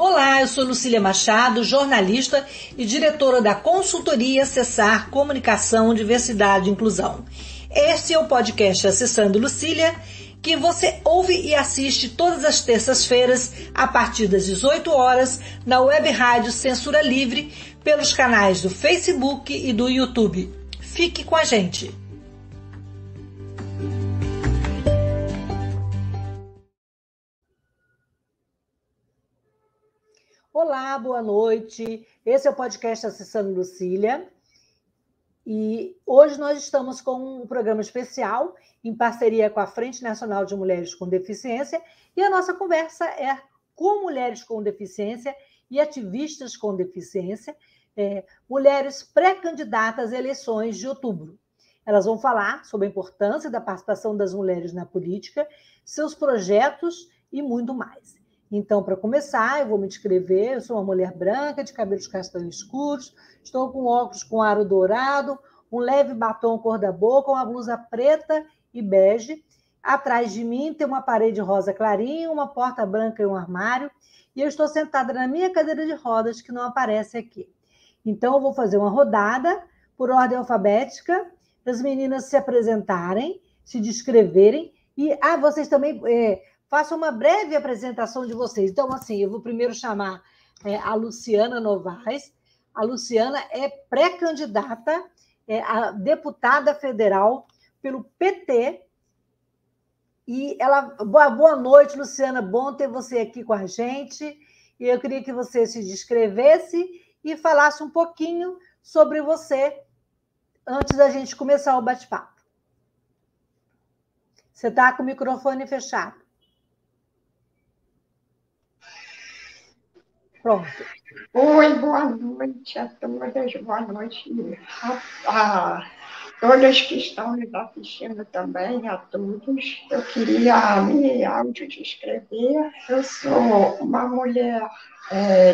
Olá, eu sou Lucília Machado, jornalista e diretora da consultoria Acessar Comunicação, Diversidade e Inclusão. Este é o podcast Acessando Lucília, que você ouve e assiste todas as terças-feiras, a partir das 18 horas, na web rádio Censura Livre, pelos canais do Facebook e do YouTube. Fique com a gente! Olá, boa noite. Esse é o podcast Acessando Lucília. E hoje nós estamos com um programa especial em parceria com a Frente Nacional de Mulheres com Deficiência, e a nossa conversa é com mulheres com deficiência e ativistas com deficiência, mulheres pré-candidatas às eleições de outubro. Elas vão falar sobre a importância da participação das mulheres na política, seus projetos e muito mais. Então, para começar, eu vou me descrever. Eu sou uma mulher branca, de cabelos castanhos escuros, estou com óculos com aro dourado, um leve batom cor da boca, uma blusa preta e bege. Atrás de mim tem uma parede rosa clarinho, uma porta branca e um armário, e eu estou sentada na minha cadeira de rodas, que não aparece aqui. Então, eu vou fazer uma rodada por ordem alfabética, para as meninas se apresentarem, se descreverem, e vocês também... faço uma breve apresentação de vocês. Então, assim, eu vou primeiro chamar a Luciana Novaes. A Luciana é pré-candidata a deputada federal pelo PT. E ela... Boa noite, Luciana. Bom ter você aqui com a gente. E eu queria que você se descrevesse e falasse um pouquinho sobre você antes da gente começar o bate-papo. Você está com o microfone fechado. Pronto. Oi, boa noite a todas, boa noite a todas que estão nos assistindo também, a todos. Eu queria me autodescrever. Eu sou uma mulher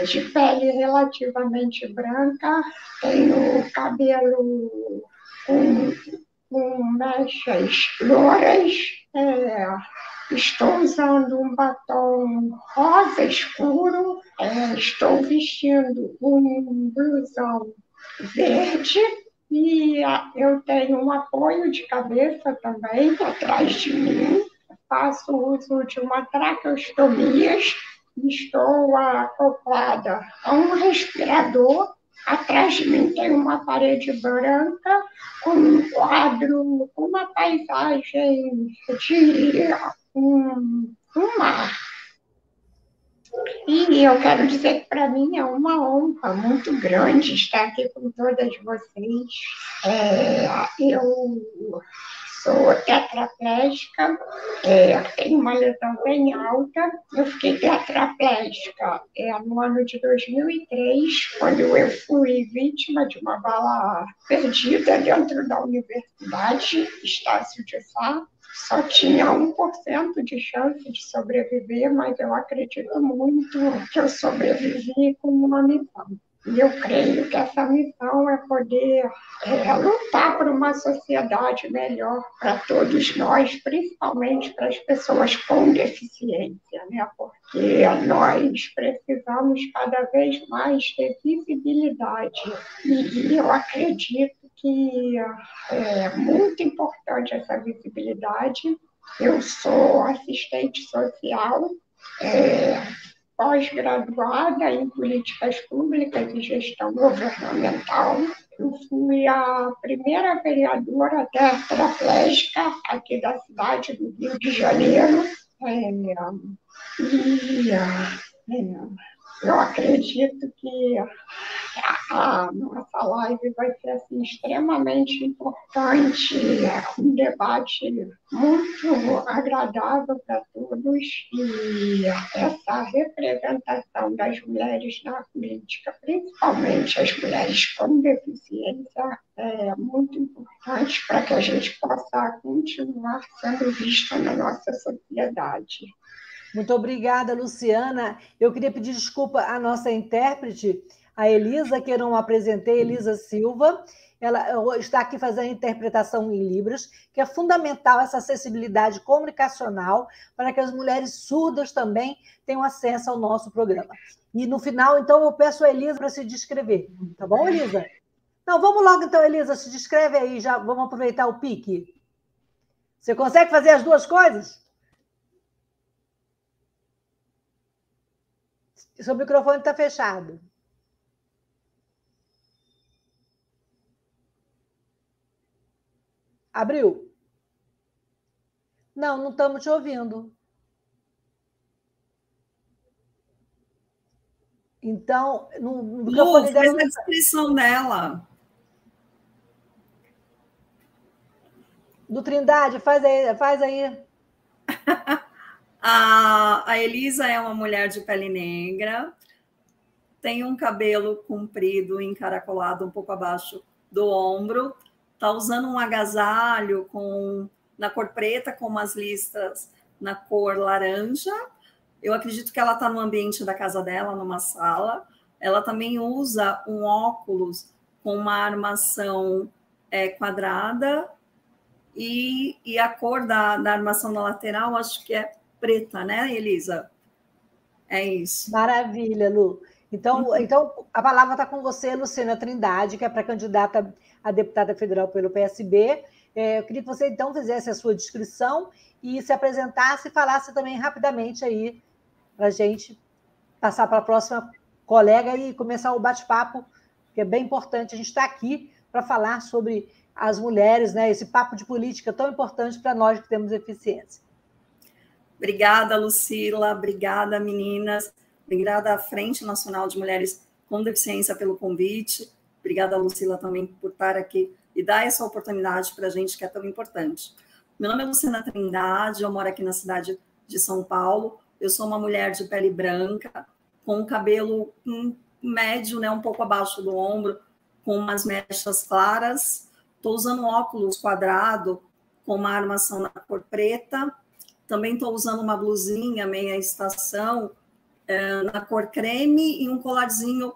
de pele relativamente branca, tenho cabelo com mechas louras, estou usando um batom rosa escuro, estou vestindo um blusão verde e eu tenho um apoio de cabeça também atrás de mim. Faço uso de uma traqueostomia, estou acoplada a um respirador. Atrás de mim tem uma parede branca com um quadro, com uma paisagem de um mar. E eu quero dizer que para mim é uma honra muito grande estar aqui com todas vocês. Eu sou tetraplégica, tenho uma lesão bem alta. Eu fiquei tetraplégica no ano de 2003, quando eu fui vítima de uma bala perdida dentro da Universidade Estácio de Sá. Só tinha 1% de chance de sobreviver, mas eu acredito muito que eu sobrevivi com uma missão. E eu creio que essa missão é poder lutar por uma sociedade melhor para todos nós, principalmente para as pessoas com deficiência, né? Porque nós precisamos cada vez mais ter visibilidade. E eu acredito que é muito importante essa visibilidade. Eu sou assistente social, pós-graduada em políticas públicas e gestão governamental. Eu fui a primeira vereadora tetraplégica aqui da cidade do Rio de Janeiro. Eu acredito que a nossa live vai ser assim, extremamente importante, um debate muito agradável para todos, e essa representação das mulheres na política, principalmente as mulheres com deficiência, é muito importante para que a gente possa continuar sendo vista na nossa sociedade. Muito obrigada, Luciana. Eu queria pedir desculpa à nossa intérprete, a Elisa, que eu não apresentei, Elisa Silva. ela está aqui fazendo a interpretação em Libras, que é fundamental essa acessibilidade comunicacional para que as mulheres surdas também tenham acesso ao nosso programa. E no final, então, eu peço a Elisa para se descrever. Tá bom, Elisa? Não, vamos logo então, Elisa, se descreve aí, já vamos aproveitar o pique. Você consegue fazer as duas coisas? Seu microfone está fechado. Abriu? Não estamos te ouvindo. Então, no microfone dela... Faz a descrição dela. Do Trindade, faz aí. A Elisa é uma mulher de pele negra, tem um cabelo comprido, encaracolado um pouco abaixo do ombro, está usando um agasalho na cor preta, com umas listas na cor laranja. Eu acredito que ela está no ambiente da casa dela, numa sala. Ela também usa um óculos com uma armação quadrada, e a cor da armação na lateral, acho que é preta, né, Elisa? É isso. Maravilha, Lu. Então a palavra está com você, Luciana Trindade, que é pré-candidata a deputada federal pelo PSB. Eu queria que você, então, fizesse a sua descrição e se apresentasse e falasse também rapidamente aí para a gente passar para a próxima colega e começar o bate-papo, que é bem importante. A gente está aqui para falar sobre as mulheres, né? Esse papo de política tão importante para nós que temos deficiência. Obrigada, Lucila. Obrigada, meninas. Obrigada à Frente Nacional de Mulheres com Deficiência pelo convite. Obrigada, Lucila, também por estar aqui e dar essa oportunidade para a gente, que é tão importante. Meu nome é Luciana Trindade, eu moro aqui na cidade de São Paulo. Eu sou uma mulher de pele branca, com cabelo médio, né, um pouco abaixo do ombro, com umas mechas claras. Estou usando um óculos quadrado com uma armação na cor preta. Também estou usando uma blusinha meia estação na cor creme e um colarzinho.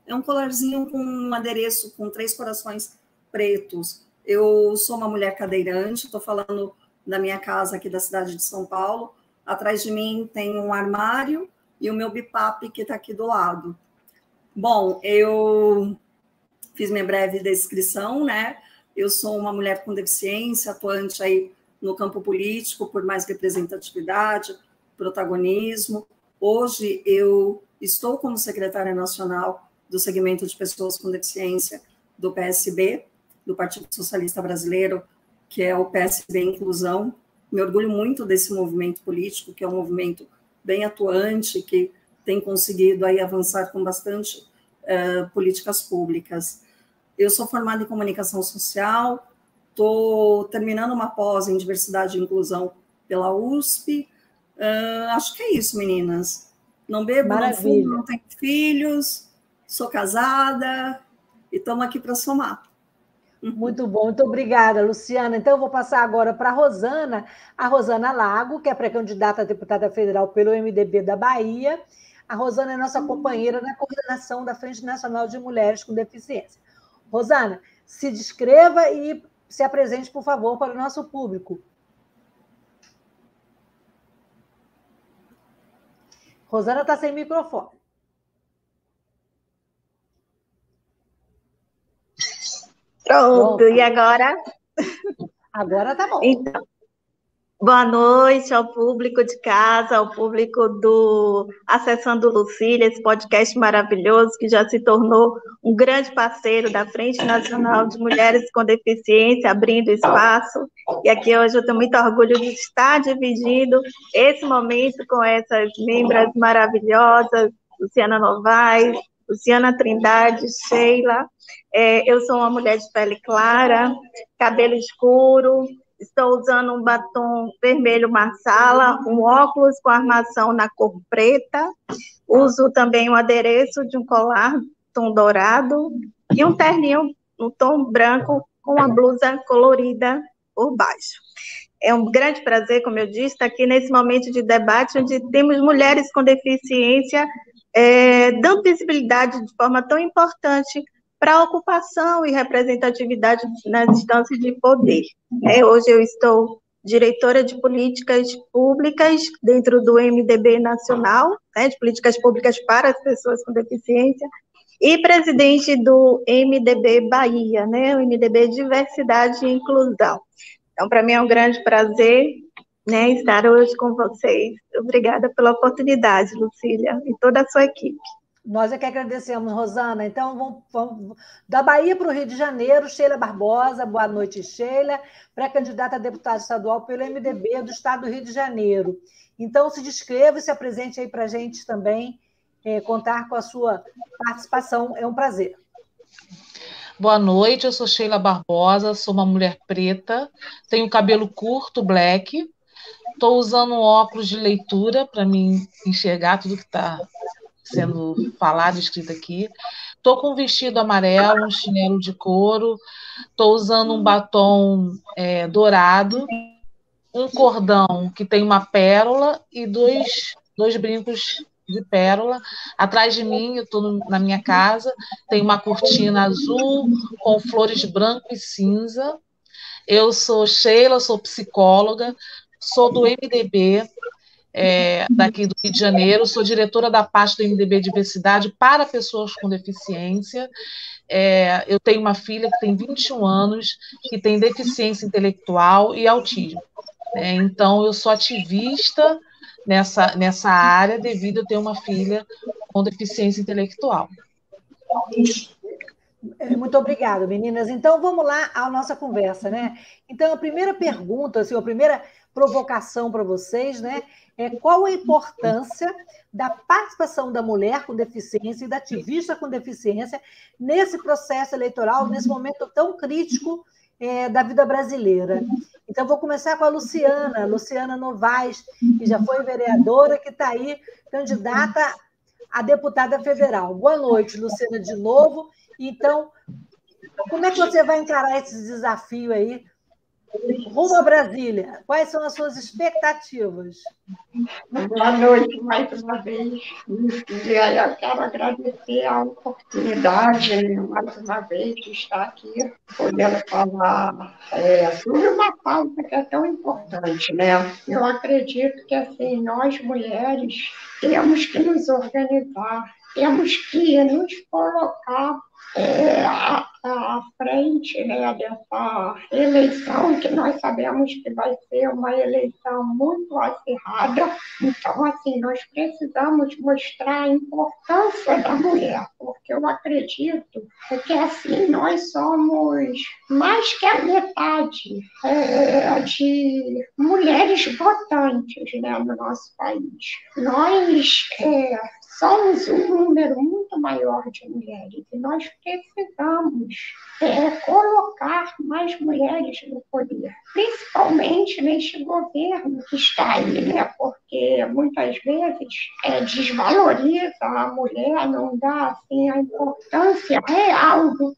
É um colarzinho com um adereço com 3 corações pretos. Eu sou uma mulher cadeirante, estou falando da minha casa aqui da cidade de São Paulo. Atrás de mim tem um armário e o meu bipap que está aqui do lado. Bom, eu fiz minha breve descrição, né? Eu sou uma mulher com deficiência, atuante aí no campo político, por mais representatividade, protagonismo. Hoje eu estou como secretária nacional do segmento de pessoas com deficiência do PSB, do Partido Socialista Brasileiro, que é o PSB Inclusão. Me orgulho muito desse movimento político, que é um movimento bem atuante, que tem conseguido aí avançar com bastante políticas públicas. Eu sou formada em comunicação social, estou terminando uma pós em diversidade e inclusão pela USP. Acho que é isso, meninas. Não bebo, não fumo, não tenho filhos, sou casada e estamos aqui para somar. Muito bom, muito obrigada, Luciana. Então, eu vou passar agora para a Rosana Lago, que é pré-candidata a deputada federal pelo MDB da Bahia. A Rosana é nossa companheira na coordenação da Frente Nacional de Mulheres com Deficiência. Rosana, se descreva e se apresente, por favor, para o nosso público. Rosana está sem microfone. Pronto, e agora? Agora tá bom. Então, boa noite ao público de casa, ao público do Acessando Lucília, esse podcast maravilhoso que já se tornou um grande parceiro da Frente Nacional de Mulheres com Deficiência, abrindo espaço. E aqui hoje eu tenho muito orgulho de estar dividindo esse momento com essas membros maravilhosas, Luciana Novaes, Luciana Trindade, Sheila. Eu sou uma mulher de pele clara, cabelo escuro, estou usando um batom vermelho marsala, um óculos com armação na cor preta, uso também um adereço de um colar tom dourado e um terninho no tom branco com uma blusa colorida por baixo. É um grande prazer, como eu disse, estar aqui nesse momento de debate onde temos mulheres com deficiência dando visibilidade de forma tão importante para a ocupação e representatividade nas instâncias de poder. Hoje eu estou diretora de políticas públicas dentro do MDB nacional, de políticas públicas para as pessoas com deficiência, e presidente do MDB Bahia, o MDB Diversidade e Inclusão. Então, para mim é um grande prazer estar hoje com vocês. Obrigada pela oportunidade, Lucília, e toda a sua equipe. Nós é que agradecemos, Rosana. Então, vamos da Bahia para o Rio de Janeiro, Sheila Barbosa. Boa noite, Sheila, pré-candidata a deputada estadual pelo MDB do Estado do Rio de Janeiro. Então, se descreva e se apresente aí para a gente também, contar com a sua participação. É um prazer. Boa noite, eu sou Sheila Barbosa, sou uma mulher preta, tenho cabelo curto, black, estou usando um óculos de leitura para me enxergar tudo que está sendo falado, escrito aqui. Estou com um vestido amarelo, um chinelo de couro, estou usando um batom dourado, um cordão que tem uma pérola e dois brincos de pérola. Atrás de mim, eu estou na minha casa, tem uma cortina azul com flores branco e cinza. Eu sou Sheila, sou psicóloga, sou do MDB, daqui do Rio de Janeiro, sou diretora da parte do MDB Diversidade para pessoas com deficiência. Eu tenho uma filha que tem 21 anos, que tem deficiência intelectual e autismo. Então, eu sou ativista nessa área devido a ter uma filha com deficiência intelectual. Muito obrigada, meninas. Então, vamos lá à nossa conversa, Então, a primeira pergunta, assim, a primeira provocação para vocês, é qual a importância da participação da mulher com deficiência e da ativista com deficiência nesse processo eleitoral, nesse momento tão crítico da vida brasileira. Então, vou começar com a Luciana Novaes, que já foi vereadora, que está aí, candidata a deputada federal. Boa noite, Luciana, de novo. Então, como é que você vai encarar esse desafio aí rumo a Brasília? Quais são as suas expectativas? Boa noite mais uma vez. Eu quero agradecer a oportunidade, mais uma vez, de estar aqui, podendo falar sobre uma pauta que é tão importante, Eu acredito que, assim, nós, mulheres, temos que nos organizar, temos que nos colocar à frente dessa eleição, que nós sabemos que vai ser uma eleição muito acirrada. Então, assim, nós precisamos mostrar a importância da mulher, porque eu acredito que, assim, nós somos mais que a metade de mulheres votantes no nosso país. Nós somos um número muito maior de mulheres e nós precisamos colocar mais mulheres no poder, principalmente neste governo que está aí, porque muitas vezes desvaloriza a mulher, não dá assim, a importância real do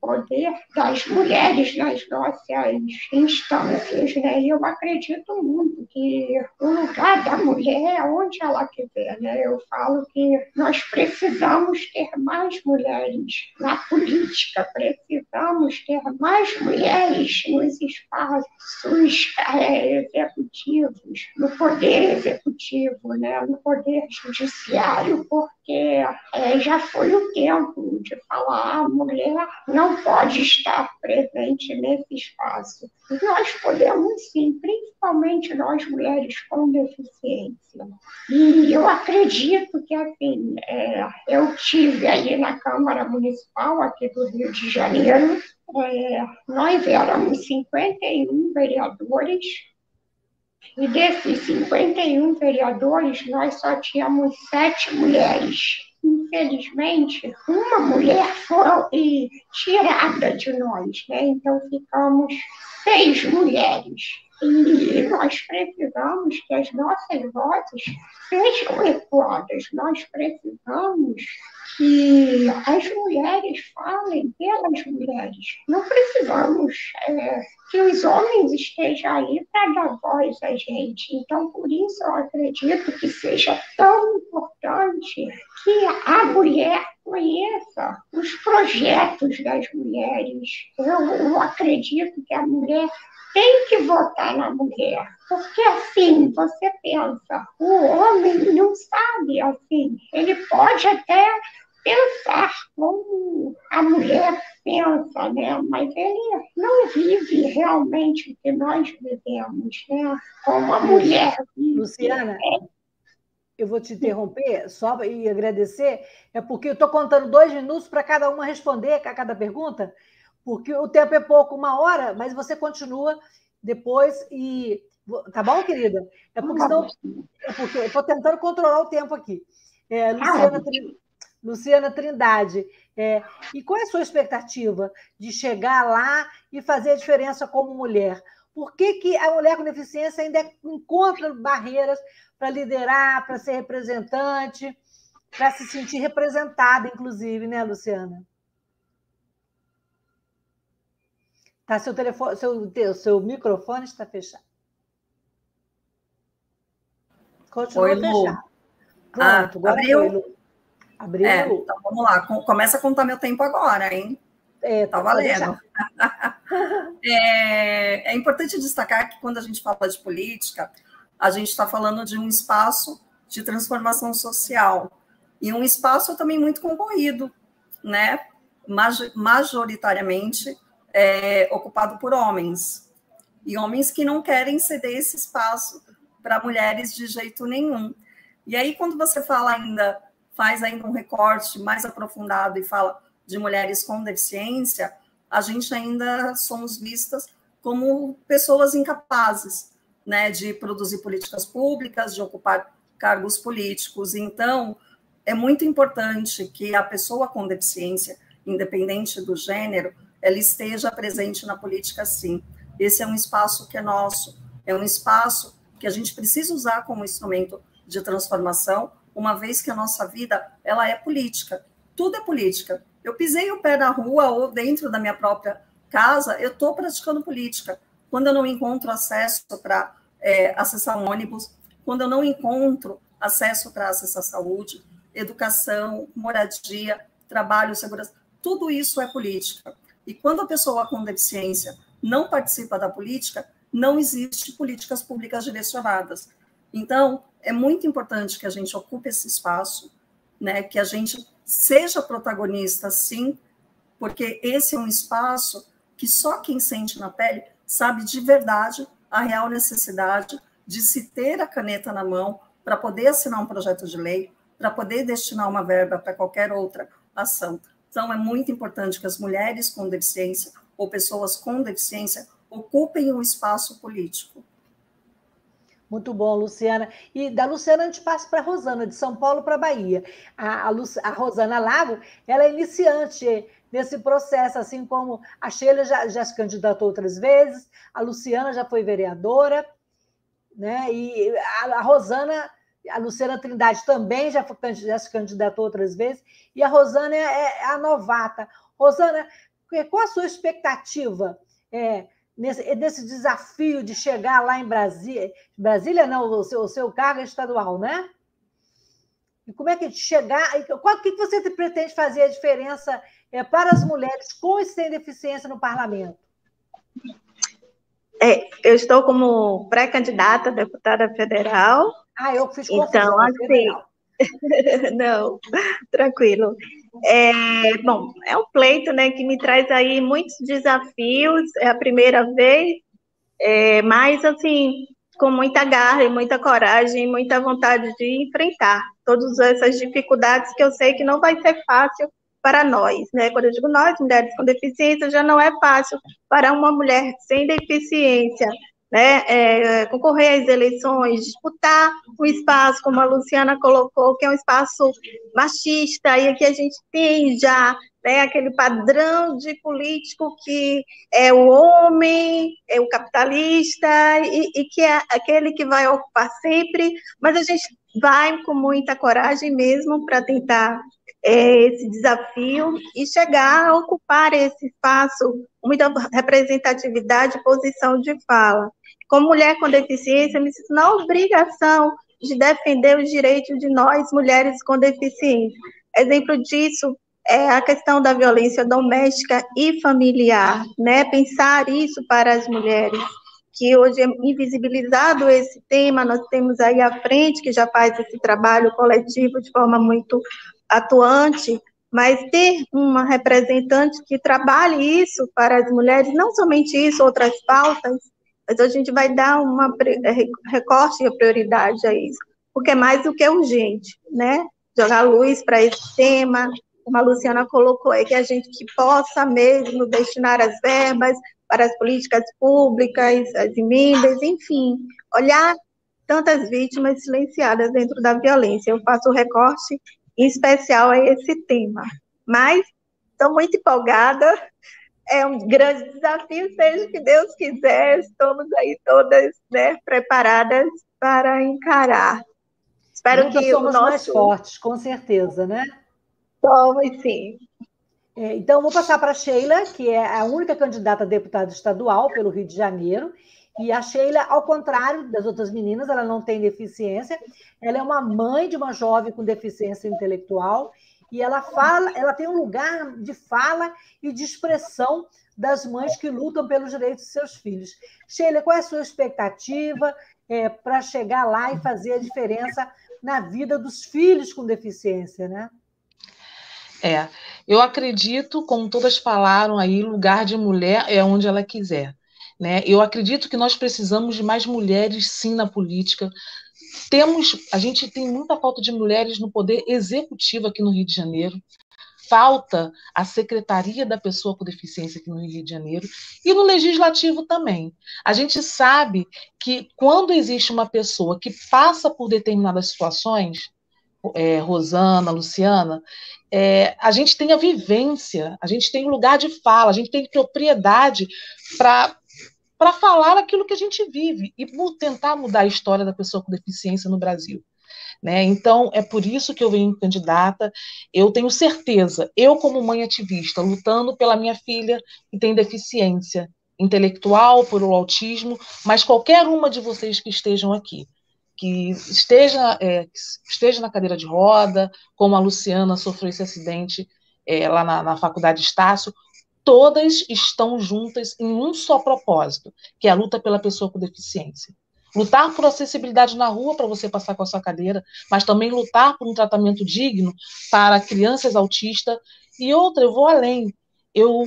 poder das mulheres nas nossas instâncias, E eu acredito muito que o lugar da mulher é onde ela quiser, Eu falo que nós precisamos ter mais mulheres na política, precisamos ter mais mulheres nos espaços executivos, no poder executivo, no poder judiciário, porque já foi o tempo de falar a mulher não pode estar presente nesse espaço. E nós podemos sim, principalmente nós mulheres com deficiência. E eu acredito que, assim, eu tive aí na Câmara Municipal aqui do Rio de Janeiro, nós éramos 51 vereadores, e desses 51 vereadores, nós só tínhamos 7 mulheres. Infelizmente, uma mulher foi tirada de nós, Então, ficamos 6 mulheres. E nós precisamos que as nossas vozes sejam ecoadas. Nós precisamos que as mulheres falem pelas mulheres. Não precisamos que os homens estejam ali para dar voz a gente. Então, por isso, eu acredito que seja tão importante que a mulher conheça os projetos das mulheres. Eu acredito que a mulher tem que votar na mulher, porque assim, você pensa, o homem não sabe assim, ele pode até pensar como a mulher pensa, né? Mas ele não vive realmente o que nós vivemos, né? Como a mulher vive. Luciana, eu vou te interromper só e agradecer, é porque eu estou contando 2 minutos para cada uma responder a cada pergunta, porque o tempo é pouco, 1 hora, mas você continua depois e... Tá bom, querida? É porque senão... É porque eu estou tentando controlar o tempo aqui. Luciana Trindade, e qual é a sua expectativa de chegar lá e fazer a diferença como mulher? Por que a mulher com deficiência ainda encontra barreiras para liderar, para ser representante, para se sentir representada, inclusive, né, Luciana? Tá, seu microfone está fechado. Continua fechado. Pronto, agora abriu. Abriu. Então vamos lá. Começa a contar meu tempo agora, hein? Tá valendo. É importante destacar que quando a gente fala de política, a gente está falando de um espaço de transformação social e um espaço também muito concorrido, né? Majoritariamente ocupado por homens, e homens que não querem ceder esse espaço para mulheres de jeito nenhum. E aí, quando você faz ainda um recorte mais aprofundado e fala de mulheres com deficiência, a gente ainda somos vistas como pessoas incapazes, né, de produzir políticas públicas, de ocupar cargos políticos. Então, é muito importante que a pessoa com deficiência, independente do gênero, ela esteja presente na política, sim. Esse é um espaço que é nosso, é um espaço que a gente precisa usar como instrumento de transformação, uma vez que a nossa vida, ela é política. Tudo é política. Eu pisei o pé na rua ou dentro da minha própria casa, eu estou praticando política. Quando eu não encontro acesso para acessar um ônibus, quando eu não encontro acesso para acessar saúde, educação, moradia, trabalho, segurança, tudo isso é política. E quando a pessoa com deficiência não participa da política, não existe políticas públicas direcionadas. Então, é muito importante que a gente ocupe esse espaço, né, que a gente seja protagonista, sim, porque esse é um espaço que só quem sente na pele sabe de verdade a real necessidade de se ter a caneta na mão para poder assinar um projeto de lei, para poder destinar uma verba para qualquer outra ação. Então, é muito importante que as mulheres com deficiência ou pessoas com deficiência ocupem o espaço político. Muito bom, Luciana. E da Luciana a gente passa para a Rosana, de São Paulo para a Bahia. A Rosana Lago, ela é iniciante nesse processo, assim como a Sheila já se candidatou outras vezes, a Luciana já foi vereadora, né? E a Rosana, a Luciana Trindade também já se candidatou outras vezes, e a Rosana é a novata. Rosana, qual a sua expectativa nesse desafio de chegar lá em Brasília? Brasília não, o seu cargo é estadual, né? E como é que chegar? O que você pretende fazer a diferença para as mulheres com e sem deficiência no parlamento? Eu estou como pré-candidata a deputada federal. Eu fiz confusão. Então, assim, não, tranquilo. Bom, é um pleito, né, que me traz aí muitos desafios, é a primeira vez, mas, assim, com muita garra e muita coragem, muita vontade de enfrentar todas essas dificuldades que eu sei que não vai ser fácil para nós, né? Quando eu digo nós, mulheres com deficiência, já não é fácil para uma mulher sem deficiência, né? Concorrer às eleições, disputar um espaço, como a Luciana colocou, que é um espaço machista, e aqui a gente tem já, né, aquele padrão de político que é o homem, é o capitalista, e que é aquele que vai ocupar sempre, mas a gente vai com muita coragem mesmo para tentar esse desafio e chegar a ocupar esse espaço, muita representatividade e posição de fala. Como mulher com deficiência, me sinto na obrigação de defender os direitos de nós, mulheres com deficiência. Exemplo disso é a questão da violência doméstica e familiar, né? Pensar isso para as mulheres, que hoje é invisibilizado esse tema. Nós temos aí a Frente, que já faz esse trabalho coletivo de forma muito atuante, mas ter uma representante que trabalhe isso para as mulheres, não somente isso, outras pautas, mas a gente vai dar uma recorte e prioridade a isso, porque é mais do que urgente, né? Jogar luz para esse tema, como a Luciana colocou, é que a gente que possa mesmo destinar as verbas para as políticas públicas, as emendas, enfim, olhar tantas vítimas silenciadas dentro da violência. Eu faço o recorte em especial a esse tema. Mas estou muito empolgada, é um grande desafio, seja o que Deus quiser, estamos aí todas, né, preparadas para encarar. Espero Juntas que o somos mais nosso... fortes, com certeza, né? Somos, sim. Então, vou passar para a Sheila, que é a única candidata a deputada estadual pelo Rio de Janeiro. E a Sheila, ao contrário das outras meninas, ela não tem deficiência. Ela é uma mãe de uma jovem com deficiência intelectual. E ela tem um lugar de fala e de expressão das mães que lutam pelos direitos de seus filhos. Sheila, qual é a sua expectativa para chegar lá e fazer a diferença na vida dos filhos com deficiência, né? Eu acredito, como todas falaram aí, lugar de mulher é onde ela quiser, né? Eu acredito que nós precisamos de mais mulheres, sim, na política. A gente tem muita falta de mulheres no poder executivo aqui no Rio de Janeiro. Falta a Secretaria da Pessoa com Deficiência aqui no Rio de Janeiro e no Legislativo também. A gente sabe que quando existe uma pessoa que passa por determinadas situações, Rosana, Luciana, a gente tem a vivência, a gente tem lugar de fala, a gente tem propriedade para falar aquilo que a gente vive e tentar mudar a história da pessoa com deficiência no Brasil. Né? Então, é por isso que eu venho candidata. Eu tenho certeza, eu como mãe ativista, lutando pela minha filha que tem deficiência intelectual, por o autismo, mas qualquer uma de vocês que estejam aqui, que esteja na cadeira de roda, como a Luciana sofreu esse acidente lá na Faculdade Estácio, todas estão juntas em um só propósito, que é a luta pela pessoa com deficiência. Lutar por acessibilidade na rua para você passar com a sua cadeira, mas também lutar por um tratamento digno para crianças autistas. E outra, eu vou além. Eu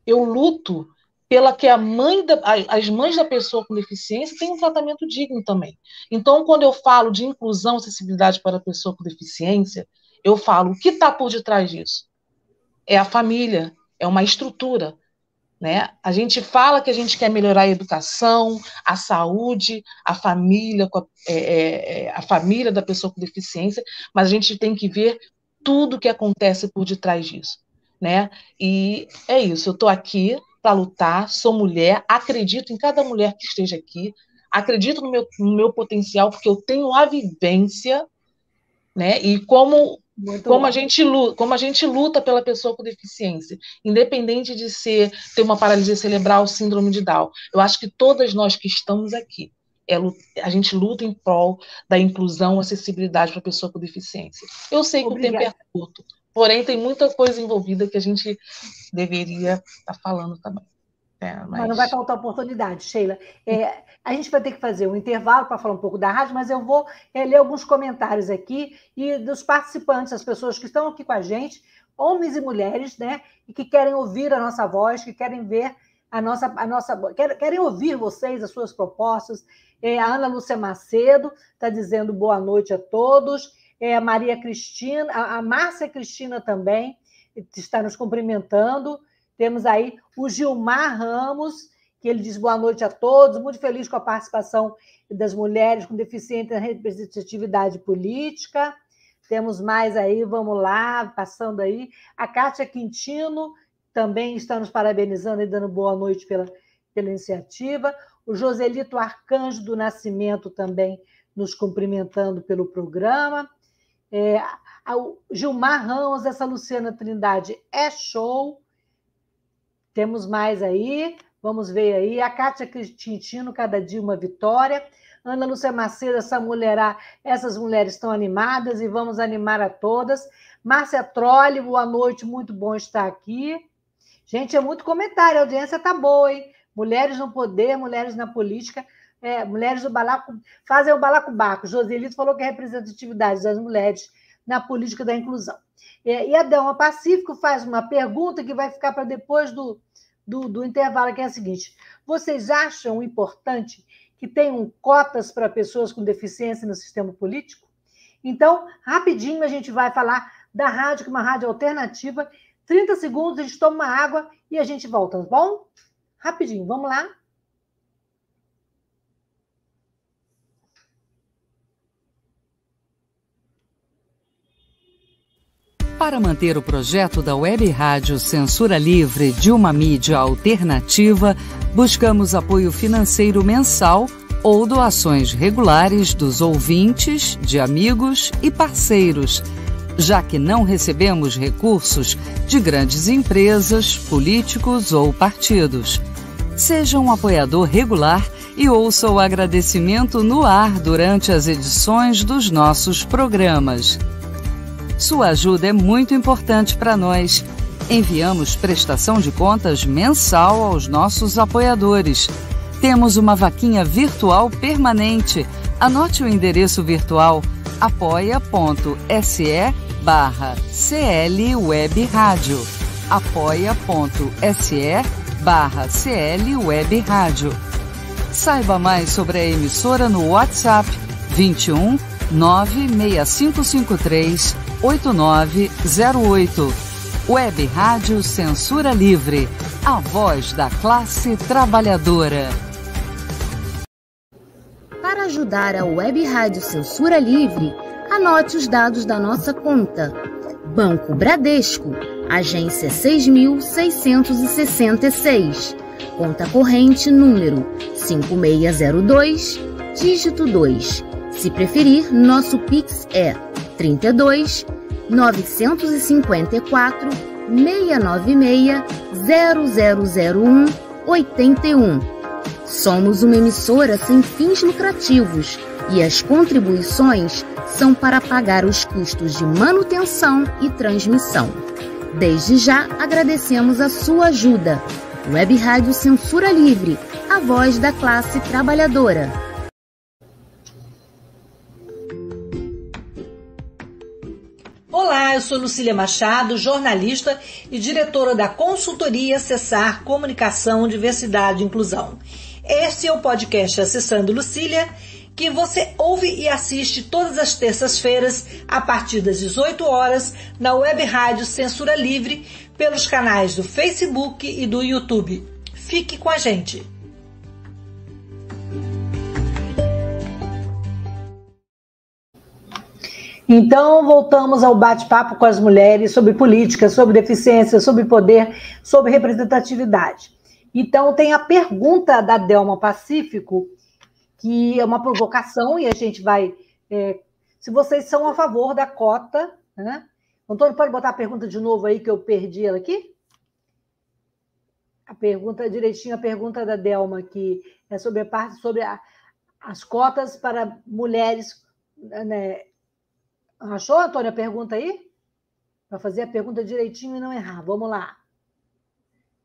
luto pela que as mães da pessoa com deficiência tenham um tratamento digno também. Então, quando eu falo de inclusão, acessibilidade para a pessoa com deficiência, eu falo o que está por detrás disso. É a família, é uma estrutura. Né? A gente fala que a gente quer melhorar a educação, a saúde, a família, a família da pessoa com deficiência, mas a gente tem que ver tudo o que acontece por detrás disso. Né? E é isso, eu estou aqui para lutar, sou mulher, acredito em cada mulher que esteja aqui, acredito no meu potencial, porque eu tenho a vivência, né? E como a gente luta pela pessoa com deficiência, independente de ter uma paralisia cerebral, síndrome de Down. Eu acho que todas nós que estamos aqui, a gente luta em prol da inclusão, acessibilidade para a pessoa com deficiência. Eu sei que Obrigada. O tempo é curto, porém tem muita coisa envolvida que a gente deveria estar falando também. Mas não vai faltar oportunidade, Sheila. A gente vai ter que fazer um intervalo para falar um pouco da rádio, mas eu vou ler alguns comentários aqui e dos participantes, as pessoas que estão aqui com a gente, homens e mulheres, né, e que querem ouvir a nossa voz, que querem ver querem ouvir vocês, as suas propostas. A Ana Lúcia Macedo está dizendo boa noite a todos. A Maria Cristina, a Márcia Cristina também está nos cumprimentando. Temos aí o Gilmar Ramos, que ele diz boa noite a todos, muito feliz com a participação das mulheres com deficiência na representatividade política. Temos mais aí, vamos lá, passando aí. A Kátia Quintino também está nos parabenizando e dando boa noite pela iniciativa. O Joselito Arcanjo do Nascimento também nos cumprimentando pelo programa. O Gilmar Ramos, essa Luciana Trindade é show. Temos mais aí. Vamos ver aí. A Kátia Quintino, cada dia uma vitória. Ana Lúcia Macedo, essas mulheres estão animadas e vamos animar a todas. Márcia Trolli, boa noite, muito bom estar aqui. Gente, é muito comentário, a audiência está boa, hein? Mulheres no poder, mulheres na política, mulheres do fazem o balacobaco. Joselito falou que é a representatividade das mulheres na política da inclusão. E a Delma Pacífico faz uma pergunta que vai ficar para depois do intervalo, que é a seguinte: vocês acham importante que tenham cotas para pessoas com deficiência no sistema político? Então, rapidinho, a gente vai falar da rádio, que é uma rádio alternativa. 30 segundos, a gente toma uma água e a gente volta, tá bom? Rapidinho, vamos lá? Para manter o projeto da Web Rádio Censura Livre de uma mídia alternativa, buscamos apoio financeiro mensal ou doações regulares dos ouvintes, de amigos e parceiros, já que não recebemos recursos de grandes empresas, políticos ou partidos. Seja um apoiador regular e ouça o agradecimento no ar durante as edições dos nossos programas. Sua ajuda é muito importante para nós. Enviamos prestação de contas mensal aos nossos apoiadores. Temos uma vaquinha virtual permanente. Anote o endereço virtual apoia.se/CLWebRádio. apoia.se/CLWebRádio. Saiba mais sobre a emissora no WhatsApp 21 96553 8908. Web Rádio Censura Livre, a voz da classe trabalhadora. Para ajudar a Web Rádio Censura Livre, anote os dados da nossa conta. Banco Bradesco, agência 6.666. Conta corrente número 5602, dígito 2. Se preferir, nosso Pix é 32 954 696 0001 81. Somos uma emissora sem fins lucrativos e as contribuições são para pagar os custos de manutenção e transmissão. Desde já agradecemos a sua ajuda. Web Rádio Censura Livre, a voz da classe trabalhadora. Olá, eu sou Lucília Machado, jornalista e diretora da consultoria Acessar Comunicação, Diversidade e Inclusão. Este é o podcast Acessando Lucília, que você ouve e assiste todas as terças-feiras, a partir das 18 horas, na Web Rádio Censura Livre, pelos canais do Facebook e do YouTube. Fique com a gente! Então, voltamos ao bate-papo com as mulheres sobre política, sobre deficiência, sobre poder, sobre representatividade. Então, tem a pergunta da Delma Pacífico, que é uma provocação, e a gente vai... se vocês são a favor da cota, né? Antônio, pode botar a pergunta de novo aí, que eu perdi ela aqui? A pergunta, direitinho, a pergunta da Delma, que é sobre as cotas para mulheres, né? Achou, Antônio, a pergunta aí? Para fazer a pergunta direitinho e não errar. Vamos lá.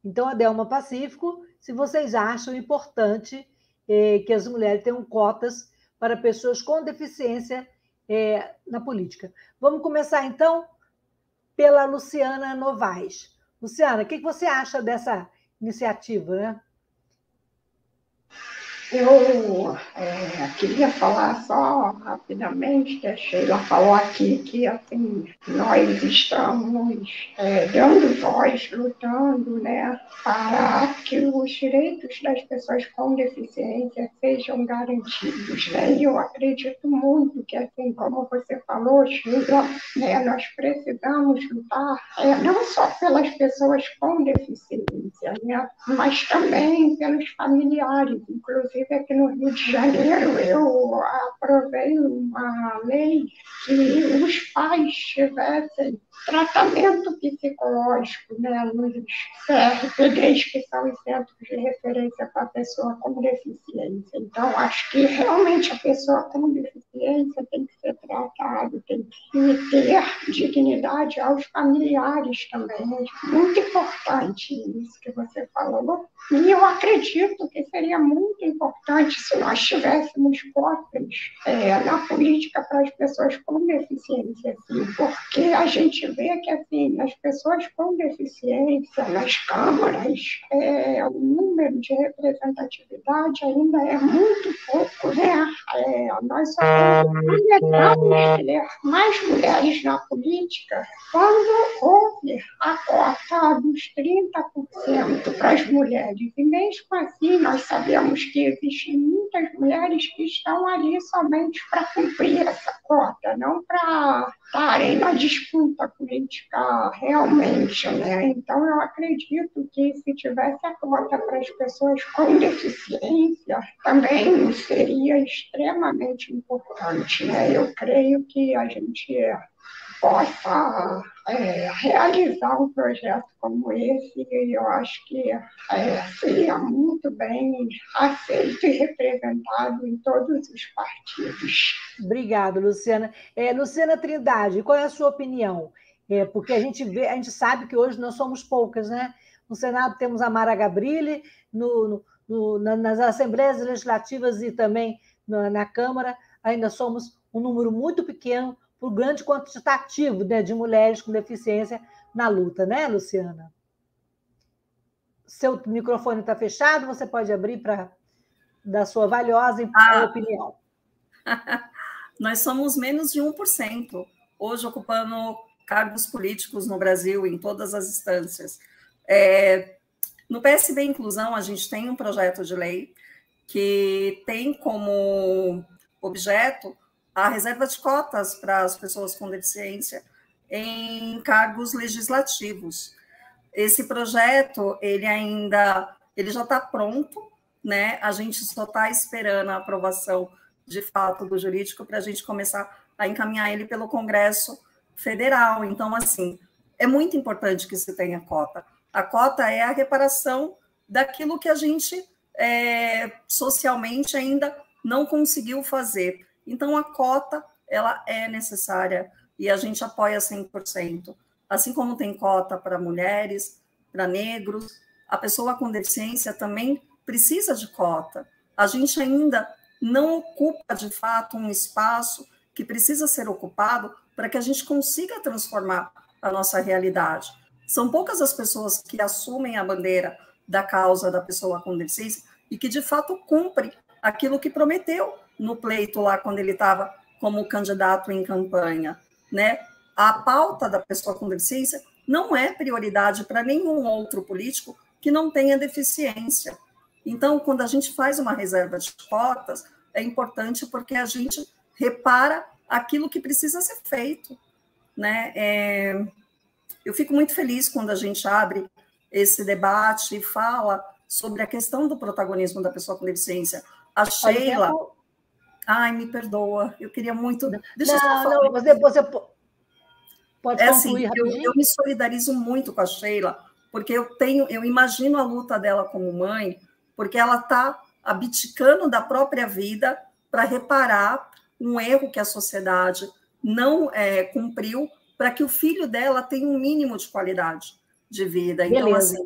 Então, a Delma Pacífico, se vocês acham importante que as mulheres tenham cotas para pessoas com deficiência na política. Vamos começar, então, pela Luciana Novaes. Luciana, o que você acha dessa iniciativa, né? Eu queria falar só rapidamente, que a Sheila falou aqui que assim, nós estamos dando voz, lutando, né, para que os direitos das pessoas com deficiência sejam garantidos, né? E eu acredito muito que, assim como você falou, Sheila, né, nós precisamos lutar não só pelas pessoas com deficiência, né, mas também pelos familiares, inclusive inclusive aqui no Rio de Janeiro, eu aprovei uma lei que os pais tivessem tratamento psicológico, né, nos CRPDs, que são os Centros de Referência para a Pessoa com Deficiência. Então, acho que realmente a pessoa com deficiência tem que ser tratada, tem que ter dignidade aos familiares também. É muito importante isso que você falou. E eu acredito que seria muito importante se nós tivéssemos cotas na política para as pessoas com deficiência, assim, porque a gente vê que assim, as pessoas com deficiência nas câmaras, o número de representatividade ainda é muito pouco, né? Nós só começamos a ter mais mulheres na política quando houve a cota dos 30% para as mulheres. E mesmo assim, nós sabemos que existem muitas mulheres que estão ali somente para cumprir essa cota, não para estarem na disputa política realmente, né? Então, eu acredito que se tivesse a cota para as pessoas com deficiência, também seria extremamente importante, né? Eu creio que a gente possa realizar um projeto como esse, e eu acho que seria muito bem aceito e representado em todos os partidos. Obrigada, Luciana. Luciana Trindade, qual é a sua opinião? Porque a gente sabe que hoje nós somos poucas, né? No Senado temos a Mara Gabrilli, nas Assembleias Legislativas e também na Câmara ainda somos um número muito pequeno para o grande quantitativo, né, de mulheres com deficiência na luta, né, Luciana? Seu microfone está fechado, você pode abrir para dar sua valiosa opinião. Nós somos menos de 1%, hoje ocupando cargos políticos no Brasil, em todas as instâncias. No PSB Inclusão, a gente tem um projeto de lei que tem como objeto a reserva de cotas para as pessoas com deficiência em cargos legislativos. Esse projeto, ele já está pronto, né? A gente só está esperando a aprovação de fato do jurídico para a gente começar a encaminhar ele pelo Congresso Federal. Então, assim, é muito importante que se tenha cota. A cota é a reparação daquilo que a gente socialmente ainda não conseguiu fazer. Então, a cota, ela é necessária e a gente apoia 100%. Assim como tem cota para mulheres, para negros, a pessoa com deficiência também precisa de cota. A gente ainda não ocupa, de fato, um espaço que precisa ser ocupado para que a gente consiga transformar a nossa realidade. São poucas as pessoas que assumem a bandeira da causa da pessoa com deficiência e que, de fato, cumpre aquilo que prometeu no pleito lá, quando ele estava como candidato em campanha, né? A pauta da pessoa com deficiência não é prioridade para nenhum outro político que não tenha deficiência. Então, quando a gente faz uma reserva de cotas, é importante porque a gente repara aquilo que precisa ser feito, né? Eu fico muito feliz quando a gente abre esse debate e fala sobre a questão do protagonismo da pessoa com deficiência. A Sheila... Ai, me perdoa, eu queria muito... Deixa eu só falar. Você pode concluir rapidinho? Eu me solidarizo muito com a Sheila, porque eu imagino a luta dela como mãe, porque ela está abdicando da própria vida para reparar um erro que a sociedade não cumpriu, para que o filho dela tenha um mínimo de qualidade de vida. Beleza. Então, assim,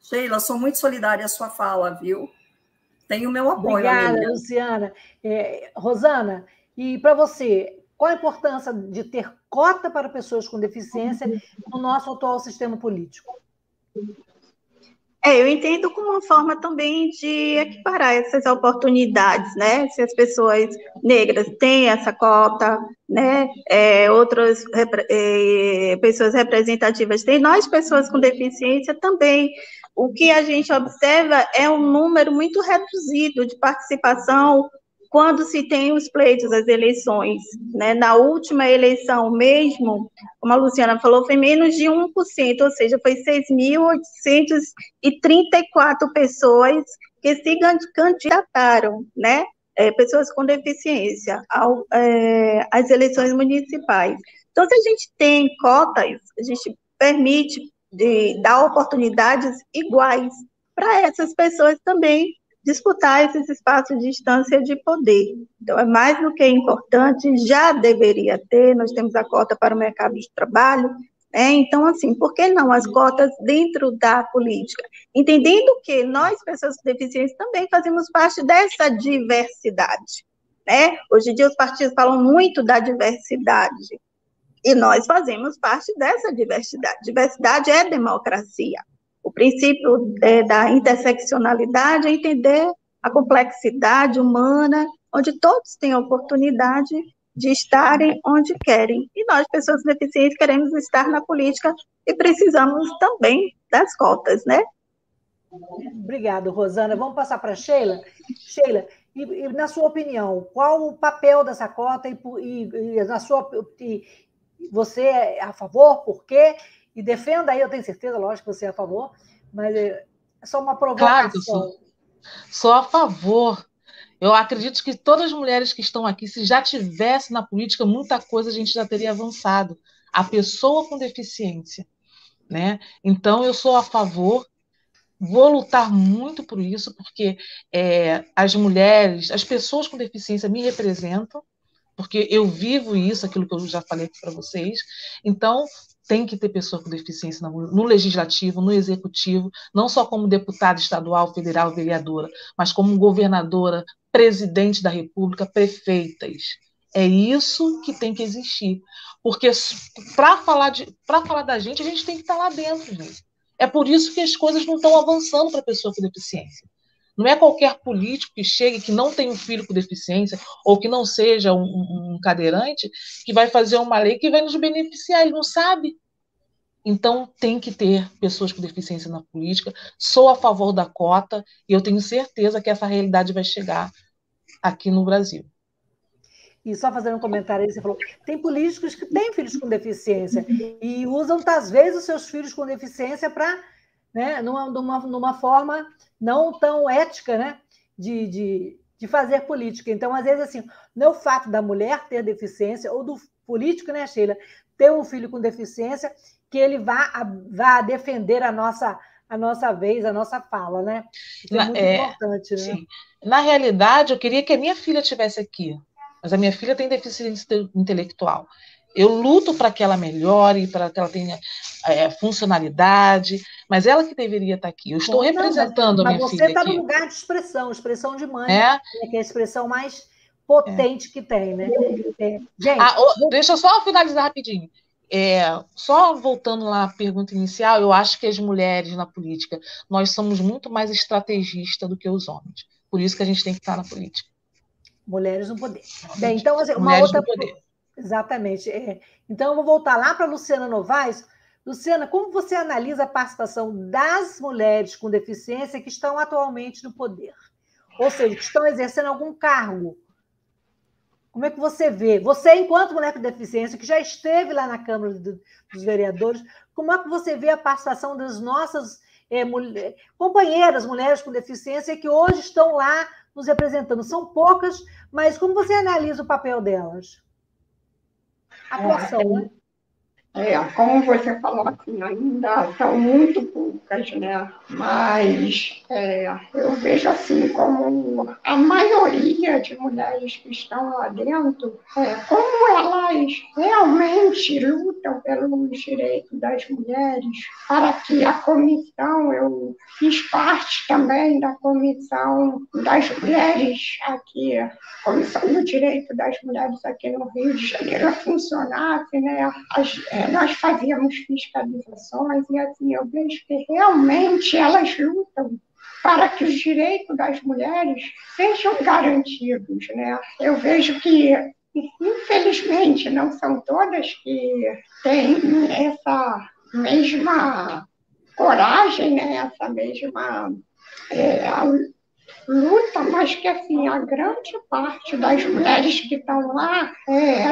Sheila, sou muito solidária à sua fala, viu? Tenho o meu apoio. Obrigada, amiga. Luciana. Rosana, e para você, qual a importância de ter cota para pessoas com deficiência no nosso atual sistema político? Eu entendo como uma forma também de equiparar essas oportunidades, né? Se as pessoas negras têm essa cota, né? Outras pessoas representativas têm, nós, pessoas com deficiência, também. O que a gente observa é um número muito reduzido de participação quando se tem os pleitos, as eleições, né? Na última eleição mesmo, como a Luciana falou, foi menos de 1%, ou seja, foi 6.834 pessoas que se candidataram, né, pessoas com deficiência às eleições municipais. Então, se a gente tem cotas, a gente permite dar oportunidades iguais para essas pessoas também disputar esses espaços de instância de poder. Então, é mais do que importante, já deveria ter, nós temos a cota para o mercado de trabalho, né? Então, assim, por que não as cotas dentro da política? Entendendo que nós, pessoas com deficiência, também fazemos parte dessa diversidade, né? Hoje em dia os partidos falam muito da diversidade, e nós fazemos parte dessa diversidade. Diversidade é democracia. O princípio da interseccionalidade é entender a complexidade humana, onde todos têm a oportunidade de estarem onde querem. E nós, pessoas deficientes, queremos estar na política e precisamos também das cotas, né? Obrigada, Rosana. Vamos passar para a Sheila. Sheila, e na sua opinião, qual o papel dessa cota você é a favor, por quê? E defenda aí, eu tenho certeza, lógico que você é a favor, mas é só uma provocação. Claro que eu sou a favor. Eu acredito que todas as mulheres que estão aqui, se já tivesse na política, muita coisa a gente já teria avançado. A pessoa com deficiência, né? Então, eu sou a favor, vou lutar muito por isso, porque as mulheres, as pessoas com deficiência me representam, porque eu vivo isso, aquilo que eu já falei aqui para vocês. Então, tem que ter pessoa com deficiência no legislativo, no executivo, não só como deputada estadual, federal, vereadora, mas como governadora, presidente da República, prefeitas. É isso que tem que existir. Porque para falar da gente, a gente tem que estar lá dentro, gente. É por isso que as coisas não estão avançando para a pessoa com deficiência. Não é qualquer político que chegue, que não tem um filho com deficiência, ou que não seja um cadeirante, que vai fazer uma lei que vai nos beneficiar, ele não sabe. Então, tem que ter pessoas com deficiência na política. Sou a favor da cota, e eu tenho certeza que essa realidade vai chegar aqui no Brasil. E só fazendo um comentário aí, você falou, tem políticos que têm filhos com deficiência, e usam, às vezes, os seus filhos com deficiência para, né, numa forma não tão ética, né, de fazer política. Então, às vezes, assim, não é o fato da mulher ter deficiência, ou do político, né, Sheila, ter um filho com deficiência, que ele vá defender a nossa vez, a nossa fala, né? Isso é muito importante, né? Sim. Na realidade, eu queria que a minha filha estivesse aqui, mas a minha filha tem deficiência intelectual. Eu luto para que ela melhore, para que ela tenha funcionalidade, mas ela que deveria estar aqui. Eu estou representando a minha filha aqui. Mas você está no lugar de expressão de mãe, que é a expressão mais potente que tem, né? Gente, deixa eu só finalizar rapidinho. Só voltando lá à pergunta inicial, eu acho que as mulheres na política, nós somos muito mais estrategistas do que os homens. Por isso que a gente tem que estar na política. Mulheres no poder. Bem, então, uma outra... Exatamente. Então, eu vou voltar lá para a Luciana Novaes. Luciana, como você analisa a participação das mulheres com deficiência que estão atualmente no poder? Ou seja, que estão exercendo algum cargo? Como é que você vê? Você, enquanto mulher com deficiência, que já esteve lá na Câmara dos Vereadores, como é que você vê a participação das nossas companheiras, mulheres com deficiência, que hoje estão lá nos representando? São poucas, mas como você analisa o papel delas? Atuação, né? Como você falou, assim, ainda são muito poucas, né? Mas eu vejo assim como a maioria de mulheres que estão lá dentro, como elas realmente lutam pelos direitos das mulheres, para que a comissão, eu fiz parte também da comissão das mulheres aqui, Comissão do Direito das Mulheres aqui no Rio de Janeiro funcionasse, né? Nós fazíamos fiscalizações e, assim, eu vejo que realmente elas lutam para que os direitos das mulheres sejam garantidos, né? Eu vejo que, infelizmente, não são todas que têm essa mesma coragem, né? Essa mesma luta, mas que, assim, a grande parte das mulheres que estão lá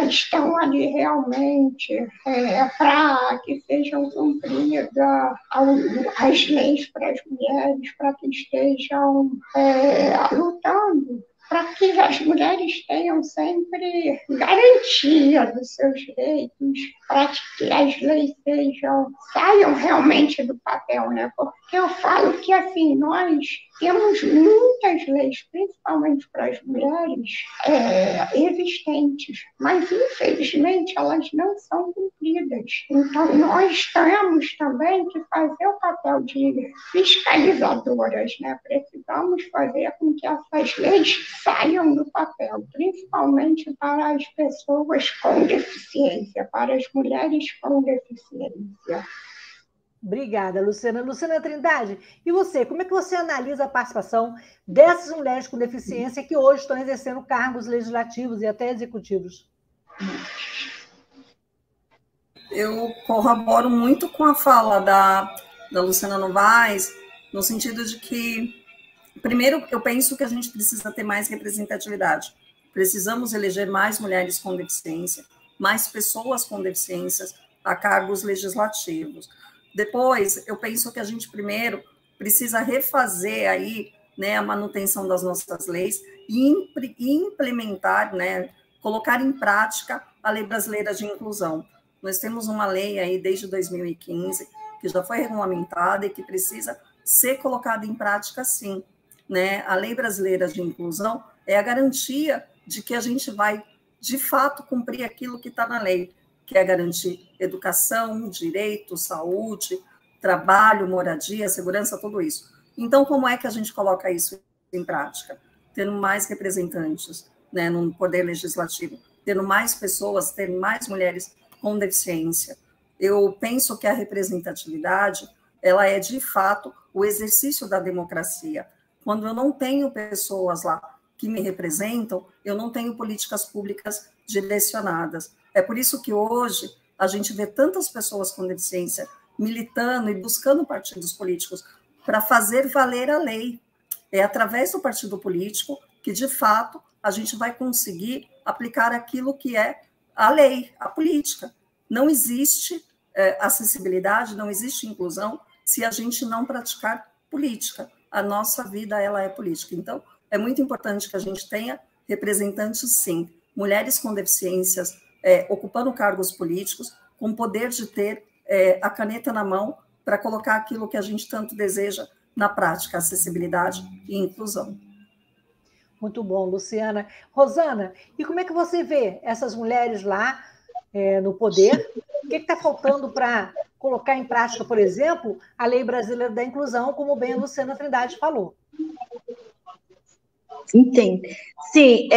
estão ali realmente para que sejam cumpridas as leis para as mulheres, para que estejam lutando para que as mulheres tenham sempre garantia dos seus direitos, para que as leis saiam realmente do papel, né? Porque eu falo que, assim, nós temos muitas leis, principalmente para as mulheres, existentes, mas, infelizmente, elas não são cumpridas. Então, nós temos também que fazer o papel de fiscalizadoras, né? Precisamos fazer com que essas leis saiam do papel, principalmente para as pessoas com deficiência, para as mulheres com deficiência. Obrigada, Luciana. Luciana Trindade, e você? Como é que você analisa a participação dessas mulheres com deficiência que hoje estão exercendo cargos legislativos e até executivos? Eu corroboro muito com a fala da Luciana Novaes, no sentido de que, primeiro, eu penso que a gente precisa ter mais representatividade. Precisamos eleger mais mulheres com deficiência, mais pessoas com deficiências a cargos legislativos. Depois, eu penso que a gente primeiro precisa refazer aí, né, a manutenção das nossas leis e implementar, né, colocar em prática a Lei Brasileira de Inclusão. Nós temos uma lei aí desde 2015 que já foi regulamentada e que precisa ser colocada em prática, sim, né? A Lei Brasileira de Inclusão é a garantia de que a gente vai, de fato, cumprir aquilo que está na lei, que é garantir educação, direito, saúde, trabalho, moradia, segurança, tudo isso. Então, como é que a gente coloca isso em prática? Tendo mais representantes, né, no poder legislativo, tendo mais pessoas, tendo mais mulheres com deficiência. Eu penso que a representatividade, ela é, de fato, o exercício da democracia. Quando eu não tenho pessoas lá que me representam, eu não tenho políticas públicas direcionadas. É por isso que hoje a gente vê tantas pessoas com deficiência militando e buscando partidos políticos para fazer valer a lei. É através do partido político que, de fato, a gente vai conseguir aplicar aquilo que é a lei, a política. Não existe acessibilidade, não existe inclusão se a gente não praticar política. A nossa vida, ela é política. Então, é muito importante que a gente tenha representantes, sim, mulheres com deficiências, ocupando cargos políticos, com poder de ter a caneta na mão para colocar aquilo que a gente tanto deseja na prática, acessibilidade e inclusão. Muito bom, Luciana. Rosana, e como é que você vê essas mulheres lá no poder? O que está faltando para colocar em prática, por exemplo, a Lei Brasileira da Inclusão, como bem a Luciana Trindade falou? Entendo. Sim,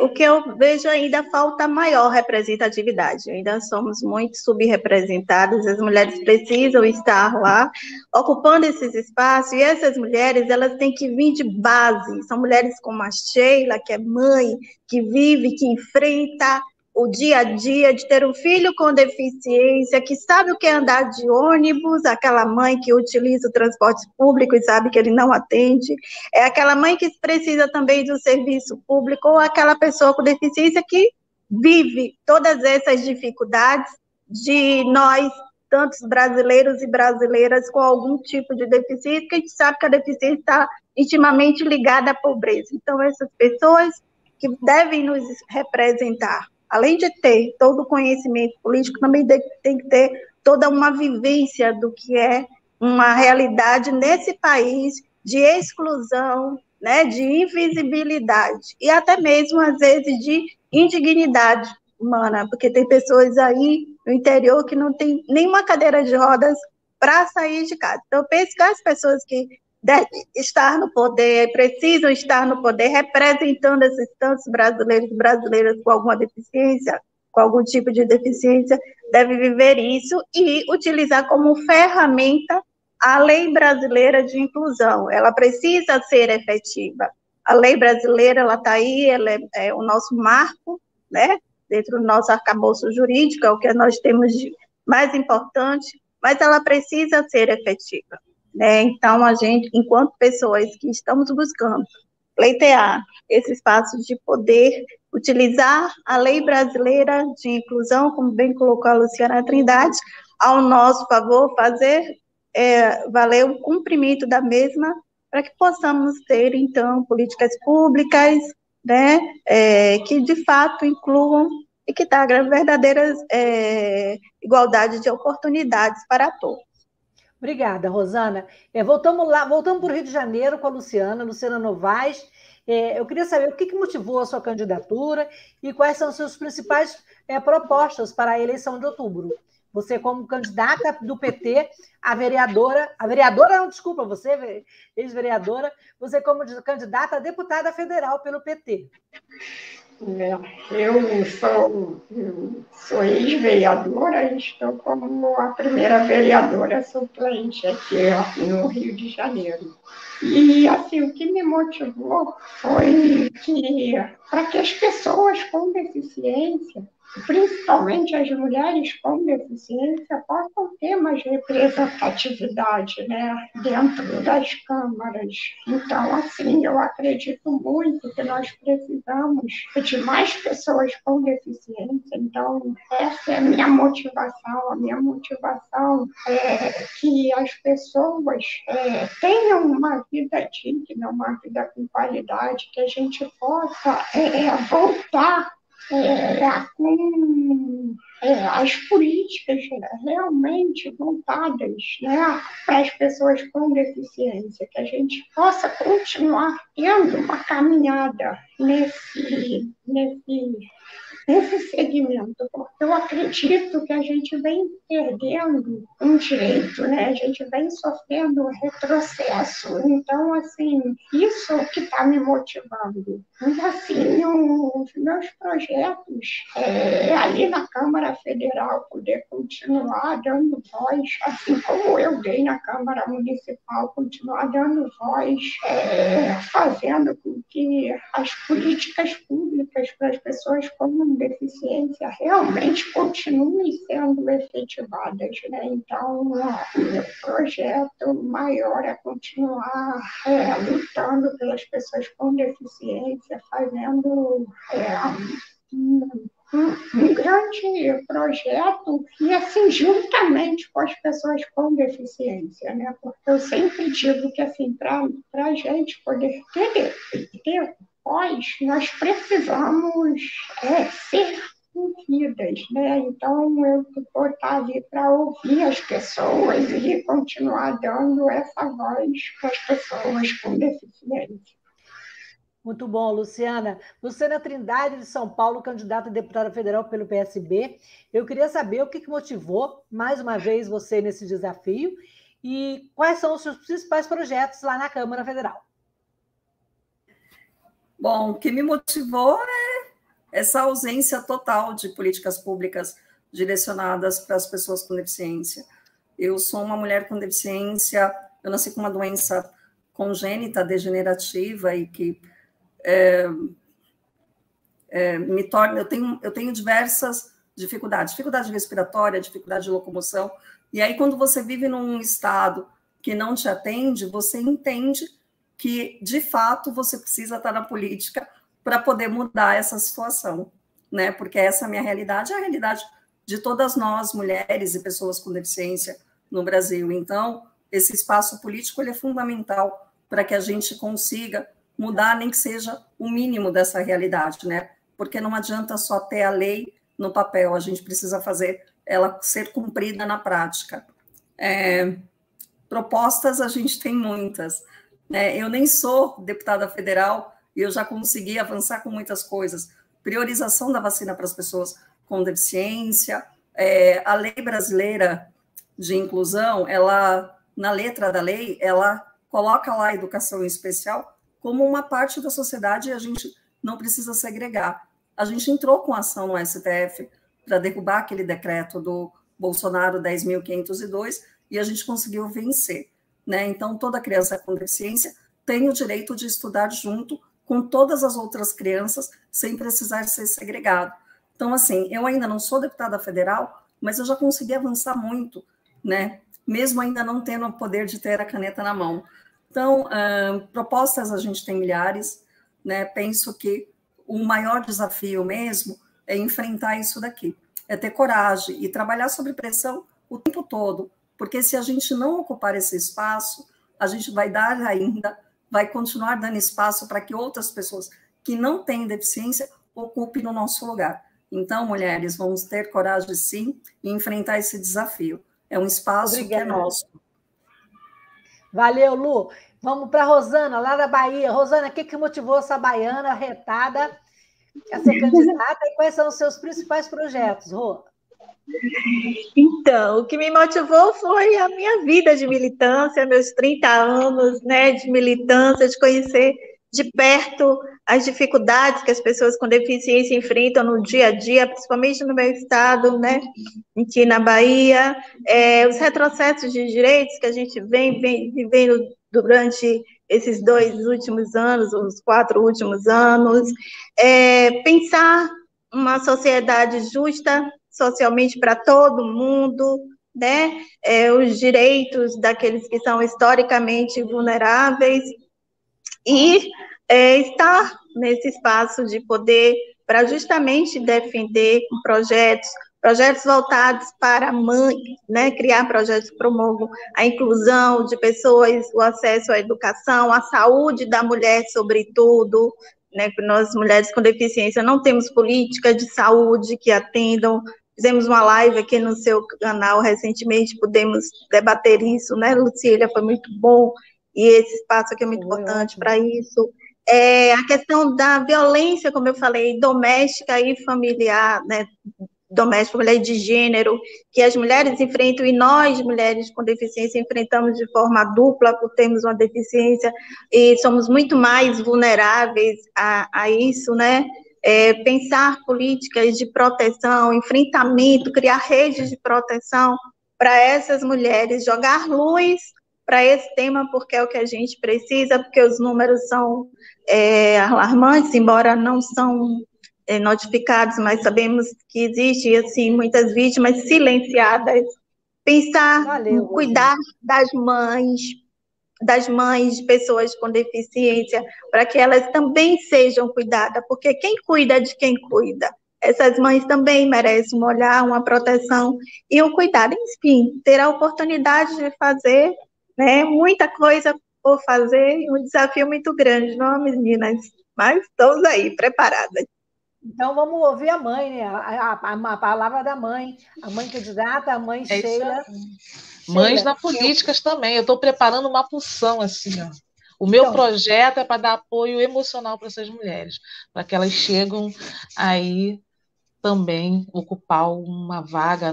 o que eu vejo ainda falta maior representatividade, ainda somos muito subrepresentadas, as mulheres precisam estar lá, ocupando esses espaços, e essas mulheres, elas têm que vir de base, são mulheres como a Sheila, que é mãe, que vive, que enfrenta o dia a dia de ter um filho com deficiência, que sabe o que é andar de ônibus, aquela mãe que utiliza o transporte público e sabe que ele não atende, é aquela mãe que precisa também do serviço público, ou aquela pessoa com deficiência que vive todas essas dificuldades de nós, tantos brasileiros e brasileiras com algum tipo de deficiência, porque a gente sabe que a deficiência está intimamente ligada à pobreza. Então, essas pessoas que devem nos representar, além de ter todo o conhecimento político, também tem que ter toda uma vivência do que é uma realidade nesse país de exclusão, né, de invisibilidade, e até mesmo, às vezes, de indignidade humana, porque tem pessoas aí no interior que não tem nenhuma cadeira de rodas para sair de casa. Então, eu penso que as pessoas que devem estar no poder, precisam estar no poder, representando esses tantos brasileiros e brasileiras com alguma deficiência, com algum tipo de deficiência, devem viver isso e utilizar como ferramenta a Lei Brasileira de Inclusão. Ela precisa ser efetiva. A lei brasileira, ela está aí, ela é o nosso marco, né, dentro do nosso arcabouço jurídico, é o que nós temos de mais importante, mas ela precisa ser efetiva. Então, a gente, enquanto pessoas que estamos buscando pleitear esse espaço de poder utilizar a lei brasileira de inclusão, como bem colocou a Luciana Trindade, ao nosso favor, fazer valer o cumprimento da mesma, para que possamos ter, então, políticas públicas, né, que de fato incluam e que tragam verdadeiras igualdade de oportunidades para todos. Obrigada, Rosana. Voltamos para o Rio de Janeiro com a Luciana Novaes. Eu queria saber o que motivou a sua candidatura e quais são as suas principais propostas para a eleição de outubro. Você, como candidata do PT, você, ex-vereadora, você como candidata a deputada federal pelo PT. Eu sou ex-vereadora e estou como a primeira vereadora suplente aqui no Rio de Janeiro. E, assim, o que me motivou foi que, para que as pessoas com deficiência, principalmente as mulheres com deficiência, possam ter mais representatividade, né, dentro das câmaras. Então, assim, eu acredito muito que nós precisamos de mais pessoas com deficiência. Então, essa é a minha motivação. A minha motivação é que as pessoas tenham uma vida digna, uma vida com qualidade, que a gente possa voltar com as políticas realmente voltadas, né, para as pessoas com deficiência, que a gente possa continuar tendo uma caminhada nesse segmento, porque eu acredito que a gente vem perdendo um direito, né? A gente vem sofrendo um retrocesso. Então, assim, isso que está me motivando. Mas, assim, os meus projetos ali na Câmara Federal, poder continuar dando voz, assim como eu dei na Câmara Municipal, continuar dando voz, fazendo com que as políticas públicas para as pessoas com deficiência realmente continuem sendo efetivadas, né? Então, o meu projeto maior é continuar lutando pelas pessoas com deficiência, fazendo um grande projeto e, assim, juntamente com as pessoas com deficiência, né? Porque eu sempre digo que, assim, para a gente poder ter voz, nós precisamos ser ouvidas, né? Então, eu vou estar ali para ouvir as pessoas e continuar dando essa voz para as pessoas com deficiência. Muito bom, Luciana. Luciana Trindade, de São Paulo, candidata a deputada federal pelo PSB. Eu queria saber o que motivou, mais uma vez, você nesse desafio e quais são os seus principais projetos lá na Câmara Federal. Bom, o que me motivou é essa ausência total de políticas públicas direcionadas para as pessoas com deficiência. Eu sou uma mulher com deficiência, eu nasci com uma doença congênita, degenerativa, e que me torna... Eu tenho diversas dificuldades respiratória, dificuldade de locomoção, e aí quando você vive num estado que não te atende, você entende que, de fato, você precisa estar na política para poder mudar essa situação, né? Porque essa é a minha realidade, é a realidade de todas nós, mulheres e pessoas com deficiência no Brasil. Então, esse espaço político ele é fundamental para que a gente consiga mudar, nem que seja o mínimo dessa realidade, né? Porque não adianta só ter a lei no papel, a gente precisa fazer ela ser cumprida na prática. Propostas a gente tem muitas, né? Eu nem sou deputada federal e eu já consegui avançar com muitas coisas. Priorização da vacina para as pessoas com deficiência, a lei brasileira de inclusão, ela, na letra da lei, ela coloca lá a educação especial como uma parte da sociedade e a gente não precisa segregar. A gente entrou com ação no STF para derrubar aquele decreto do Bolsonaro 10.502 e a gente conseguiu vencer, né? Então, toda criança com deficiência tem o direito de estudar junto com todas as outras crianças, sem precisar ser segregado. Então, assim, eu ainda não sou deputada federal, mas eu já consegui avançar muito, né? Mesmo ainda não tendo o poder de ter a caneta na mão. Então, propostas a gente tem milhares. né, penso que o maior desafio mesmo é enfrentar isso daqui, é ter coragem e trabalhar sob pressão o tempo todo, porque se a gente não ocupar esse espaço, a gente vai continuar dando espaço para que outras pessoas que não têm deficiência ocupem no nosso lugar. Então, mulheres, vamos ter coragem, sim, e enfrentar esse desafio. É um espaço que é nosso. Valeu, Lu. Vamos para a Rosana, lá da Bahia. Rosana, o que motivou essa baiana retada a ser candidata e quais são os seus principais projetos, Rô? Então, o que me motivou foi a minha vida de militância, meus 30 anos, né, de militância, de conhecer de perto as dificuldades que as pessoas com deficiência enfrentam no dia a dia, principalmente no meu estado, né, aqui na Bahia, os retrocessos de direitos que a gente vem vivendo durante esses 2 últimos anos, os 4 últimos anos, pensar uma sociedade justa socialmente para todo mundo, né, os direitos daqueles que são historicamente vulneráveis, e estar nesse espaço de poder para justamente defender projetos voltados para mães, né, criar projetos que promovam a inclusão de pessoas, o acesso à educação, à saúde da mulher, sobretudo, né, nós mulheres com deficiência não temos política de saúde que atendam. Fizemos uma live aqui no seu canal recentemente, pudemos debater isso, né, Lucília, foi muito bom, e esse espaço aqui é muito importante para isso. A questão da violência, como eu falei, doméstica e familiar, né, doméstica, mulher de gênero, que as mulheres enfrentam, e nós, mulheres com deficiência, enfrentamos de forma dupla, por termos uma deficiência, e somos muito mais vulneráveis a isso, né? Pensar políticas de proteção, enfrentamento, criar redes de proteção para essas mulheres, jogar luz para esse tema, porque é o que a gente precisa, porque os números são alarmantes, embora não são notificados, mas sabemos que existe, assim, muitas vítimas silenciadas. Pensar, cuidar das mães, de pessoas com deficiência, para que elas também sejam cuidadas, porque quem cuida de quem cuida? Essas mães também merecem um olhar, uma proteção e um cuidado. Enfim, ter a oportunidade de fazer, né, muita coisa por fazer, um desafio muito grande, não, meninas? Mas estamos aí, preparadas. Então, vamos ouvir a mãe, né? A palavra da mãe. A mãe candidata, a mãe Sheila. Mães na políticas também. Eu estou preparando uma função, assim, ó. O meu projeto é para dar apoio emocional para essas mulheres, para que elas cheguem aí também ocupar uma vaga,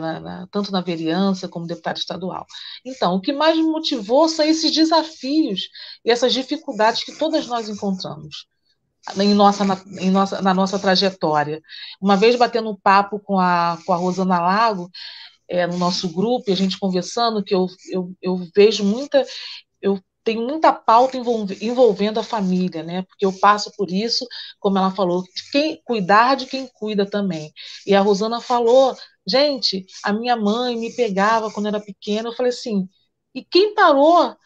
tanto na vereança como deputada estadual. Então, o que mais me motivou são esses desafios e essas dificuldades que todas nós encontramos na nossa trajetória. Uma vez batendo um papo com a Rosana Lago, no nosso grupo, e a gente conversando, que eu vejo eu tenho muita pauta envolvendo a família, né? Porque eu passo por isso, como ela falou, cuidar de quem cuida também. E a Rosana falou, gente, a minha mãe me pegava quando era pequena, eu falei assim, e quem parou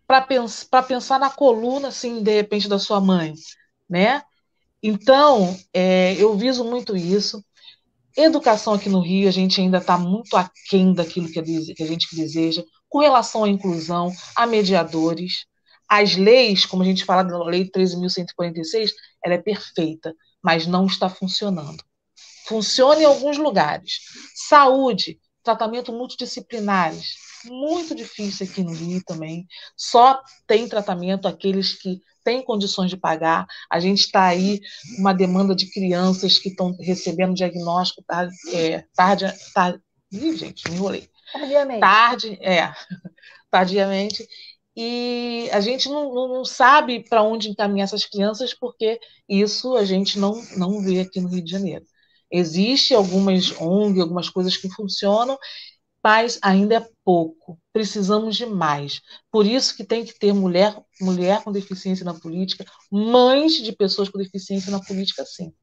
para pensar na coluna, assim, de repente, da sua mãe, né? Então, eu viso muito isso. Educação aqui no Rio, a gente ainda está muito aquém daquilo que a gente deseja, com relação à inclusão, a mediadores. As leis, como a gente fala da Lei 13.146, ela é perfeita, mas não está funcionando. Funciona em alguns lugares. Saúde, tratamento multidisciplinares, muito difícil aqui no Rio também. Só tem tratamento aqueles que têm condições de pagar. A gente está aí com uma demanda de crianças que estão recebendo diagnóstico gente, me enrolei. Tardiamente. E a gente não sabe para onde encaminhar essas crianças, porque isso a gente não vê aqui no Rio de Janeiro. Existem algumas ONG, algumas coisas que funcionam, mas ainda é pouco. Precisamos de mais. Por isso que tem que ter mulher com deficiência na política, mães de pessoas com deficiência na política, sim.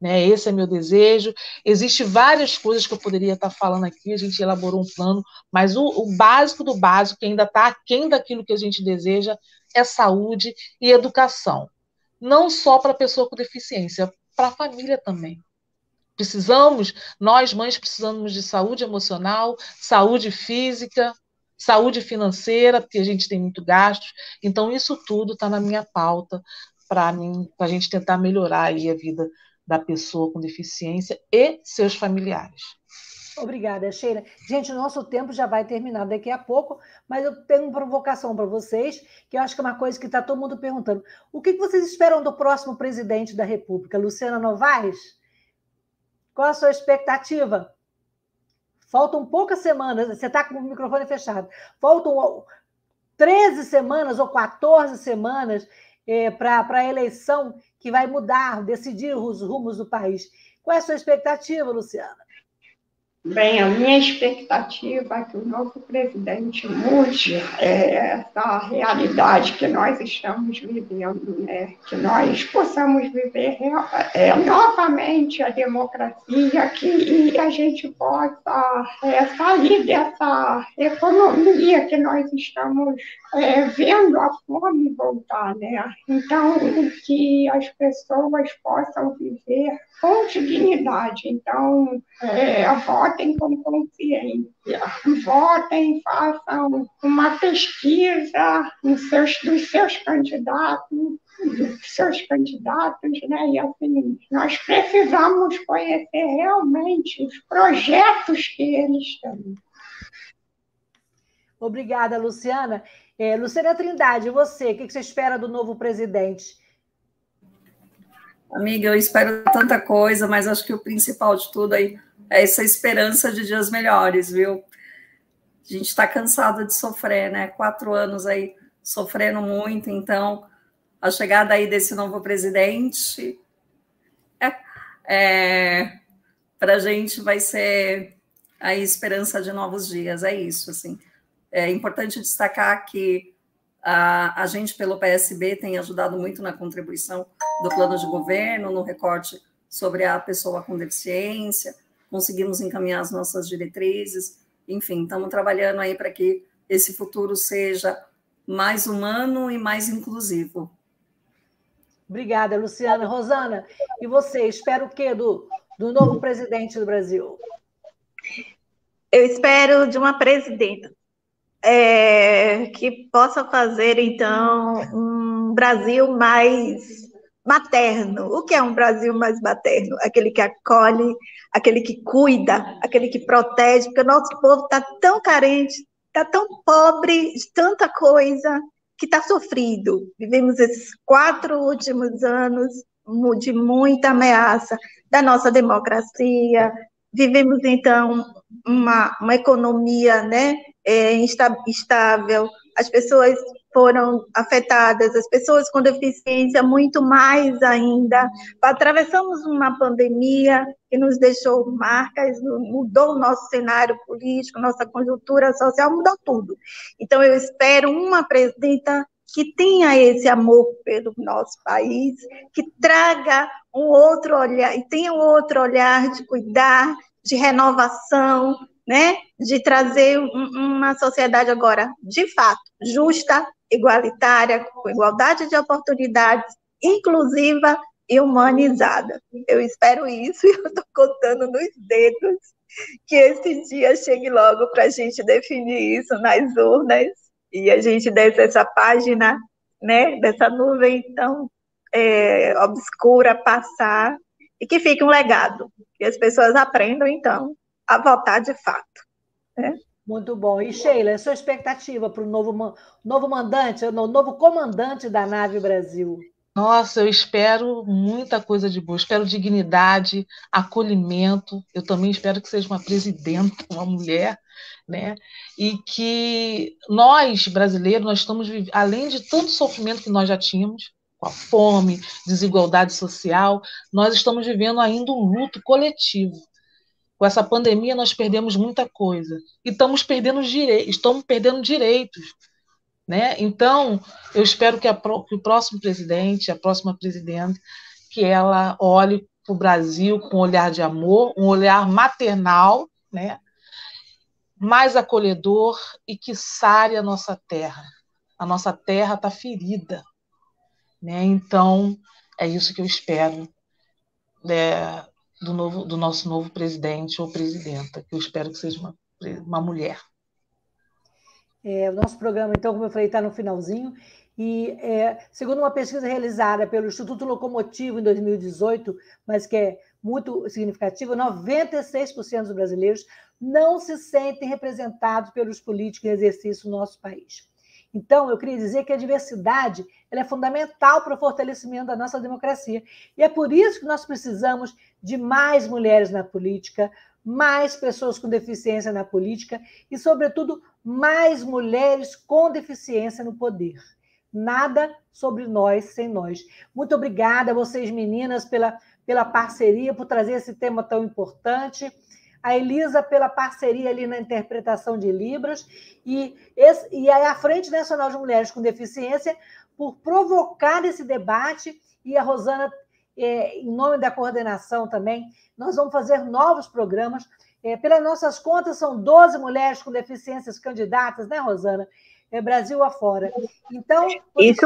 Né? Esse é meu desejo. Existem várias coisas que eu poderia estar falando aqui, a gente elaborou um plano, mas o básico do básico, que ainda está aquém daquilo que a gente deseja, é saúde e educação. não só para a pessoa com deficiência, para a família também. Nós mães precisamos de saúde emocional, saúde física, saúde financeira, porque a gente tem muito gastos. Então, isso tudo está na minha pauta para a gente tentar melhorar aí a vida da pessoa com deficiência e seus familiares. Obrigada, Sheila. Gente, o nosso tempo já vai terminar daqui a pouco, mas eu tenho uma provocação para vocês, que eu acho que é uma coisa que está todo mundo perguntando. O que vocês esperam do próximo presidente da República? Luciana Novaes? Qual a sua expectativa? Faltam poucas semanas, você está com o microfone fechado, faltam 13 semanas ou 14 semanas para a eleição que vai mudar, decidir os rumos do país. Qual é a sua expectativa, Luciana? Bem, a minha expectativa é que o novo presidente mude essa realidade que nós estamos vivendo, né? Que nós possamos viver novamente a democracia, que a gente possa sair dessa economia que nós estamos vendo a fome voltar, né? Então, que as pessoas possam viver com dignidade. Então, votem com consciência, votem, façam uma pesquisa dos seus candidatos, né? E assim, nós precisamos conhecer realmente os projetos que eles têm. Obrigada, Luciana. Luciana Trindade, e você? O que você espera do novo presidente? Amiga, eu espero tanta coisa, mas acho que o principal de tudo aí é essa esperança de dias melhores, viu? A gente está cansado de sofrer, né? 4 anos aí sofrendo muito, então a chegada aí desse novo presidente para a gente vai ser a esperança de novos dias, é isso, assim. É importante destacar que a gente, pelo PSB, tem ajudado muito na contribuição do plano de governo, no recorte sobre a pessoa com deficiência, conseguimos encaminhar as nossas diretrizes, enfim, estamos trabalhando aí para que esse futuro seja mais humano e mais inclusivo. Obrigada, Luciana. Rosana, e você, espera o quê do novo presidente do Brasil? Eu espero de uma presidenta que possa fazer, então, um Brasil mais materno. O que é um Brasil mais materno? Aquele que acolhe, aquele que cuida, aquele que protege, porque o nosso povo está tão carente, está tão pobre de tanta coisa, que está sofrido. Vivemos esses 4 últimos anos de muita ameaça da nossa democracia, vivemos, então, uma economia, né, instável, as pessoas foram afetadas, as pessoas com deficiência muito mais ainda. Atravessamos uma pandemia que nos deixou marcas, mudou o nosso cenário político, nossa conjuntura social, mudou tudo. Então, eu espero uma presidenta que tenha esse amor pelo nosso país, que traga um outro olhar, e tenha um outro olhar de cuidar, de renovação, né? De trazer uma sociedade agora, de fato, justa, igualitária, com igualdade de oportunidades, inclusiva e humanizada. Eu espero isso e eu estou contando nos dedos que esse dia chegue logo para a gente definir isso nas urnas e a gente desce essa página, né, dessa nuvem tão obscura passar e que fique um legado, que as pessoas aprendam, então, a votar de fato. Né? Muito bom. E, Sheila, a sua expectativa para o novo mandante, o novo comandante da Nave Brasil? Nossa, eu espero muita coisa de boa. Espero dignidade, acolhimento. Eu também espero que seja uma presidenta, uma mulher, né? E que nós, brasileiros, nós estamos vivendo, além de tanto sofrimento que nós já tínhamos, com a fome, desigualdade social, nós estamos vivendo ainda um luto coletivo. Com essa pandemia, nós perdemos muita coisa. E estamos perdendo direitos. Né? Então, eu espero que o próximo presidente, a próxima presidenta, que ela olhe para o Brasil com um olhar de amor, um olhar maternal, né? Mais acolhedor e que sare a nossa terra. A nossa terra está ferida. né? Então, é isso que eu espero, né, do nosso novo presidente ou presidenta, que eu espero que seja uma mulher. O nosso programa, então, como eu falei, está no finalzinho. E, segundo uma pesquisa realizada pelo Instituto Locomotivo em 2018, mas que é muito significativa, 96% dos brasileiros não se sentem representados pelos políticos em exercício no nosso país. Então, eu queria dizer que a diversidade ela é fundamental para o fortalecimento da nossa democracia. E é por isso que nós precisamos de mais mulheres na política, mais pessoas com deficiência na política e, sobretudo, mais mulheres com deficiência no poder. Nada sobre nós sem nós. Muito obrigada a vocês, meninas, pela parceria, por trazer esse tema tão importante. A Elisa pela parceria ali na interpretação de Libras e a Frente Nacional de Mulheres com Deficiência por provocar esse debate e a Rosana, em nome da coordenação também, nós vamos fazer novos programas. Pelas nossas contas, são 12 mulheres com deficiências candidatas, né, Rosana? Brasil afora. Então, vocês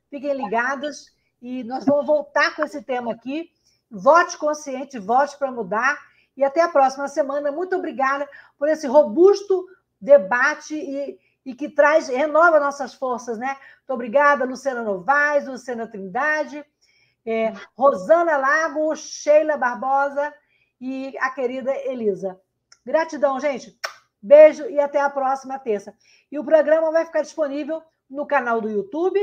fiquem ligados e nós vamos voltar com esse tema aqui. Vote consciente, vote para mudar. E até a próxima semana. Muito obrigada por esse robusto debate e que renova nossas forças, né? Muito obrigada, Luciana Novaes, Luciana Trindade, Rosana Lago, Sheila Barbosa e a querida Elisa. Gratidão, gente. Beijo e até a próxima terça. E o programa vai ficar disponível no canal do YouTube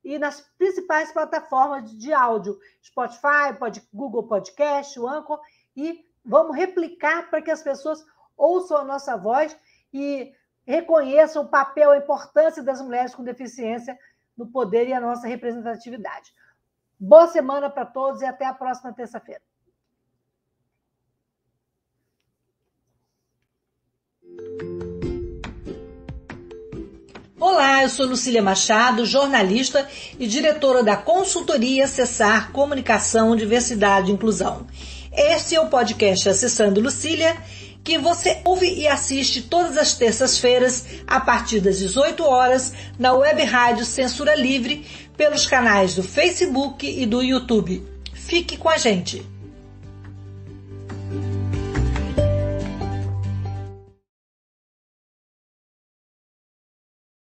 e nas principais plataformas de áudio, Spotify, Google Podcast, o Anchor, e vamos replicar para que as pessoas ouçam a nossa voz e reconheçam o papel, a importância das mulheres com deficiência no poder e a nossa representatividade. Boa semana para todos e até a próxima terça-feira. Olá, eu sou Lucília Machado, jornalista e diretora da consultoria Acessar Comunicação, Diversidade e Inclusão. Este é o podcast Acessando Lucília, que você ouve e assiste todas as terças-feiras, a partir das 18 horas, na Web Rádio Censura Livre, pelos canais do Facebook e do YouTube. Fique com a gente!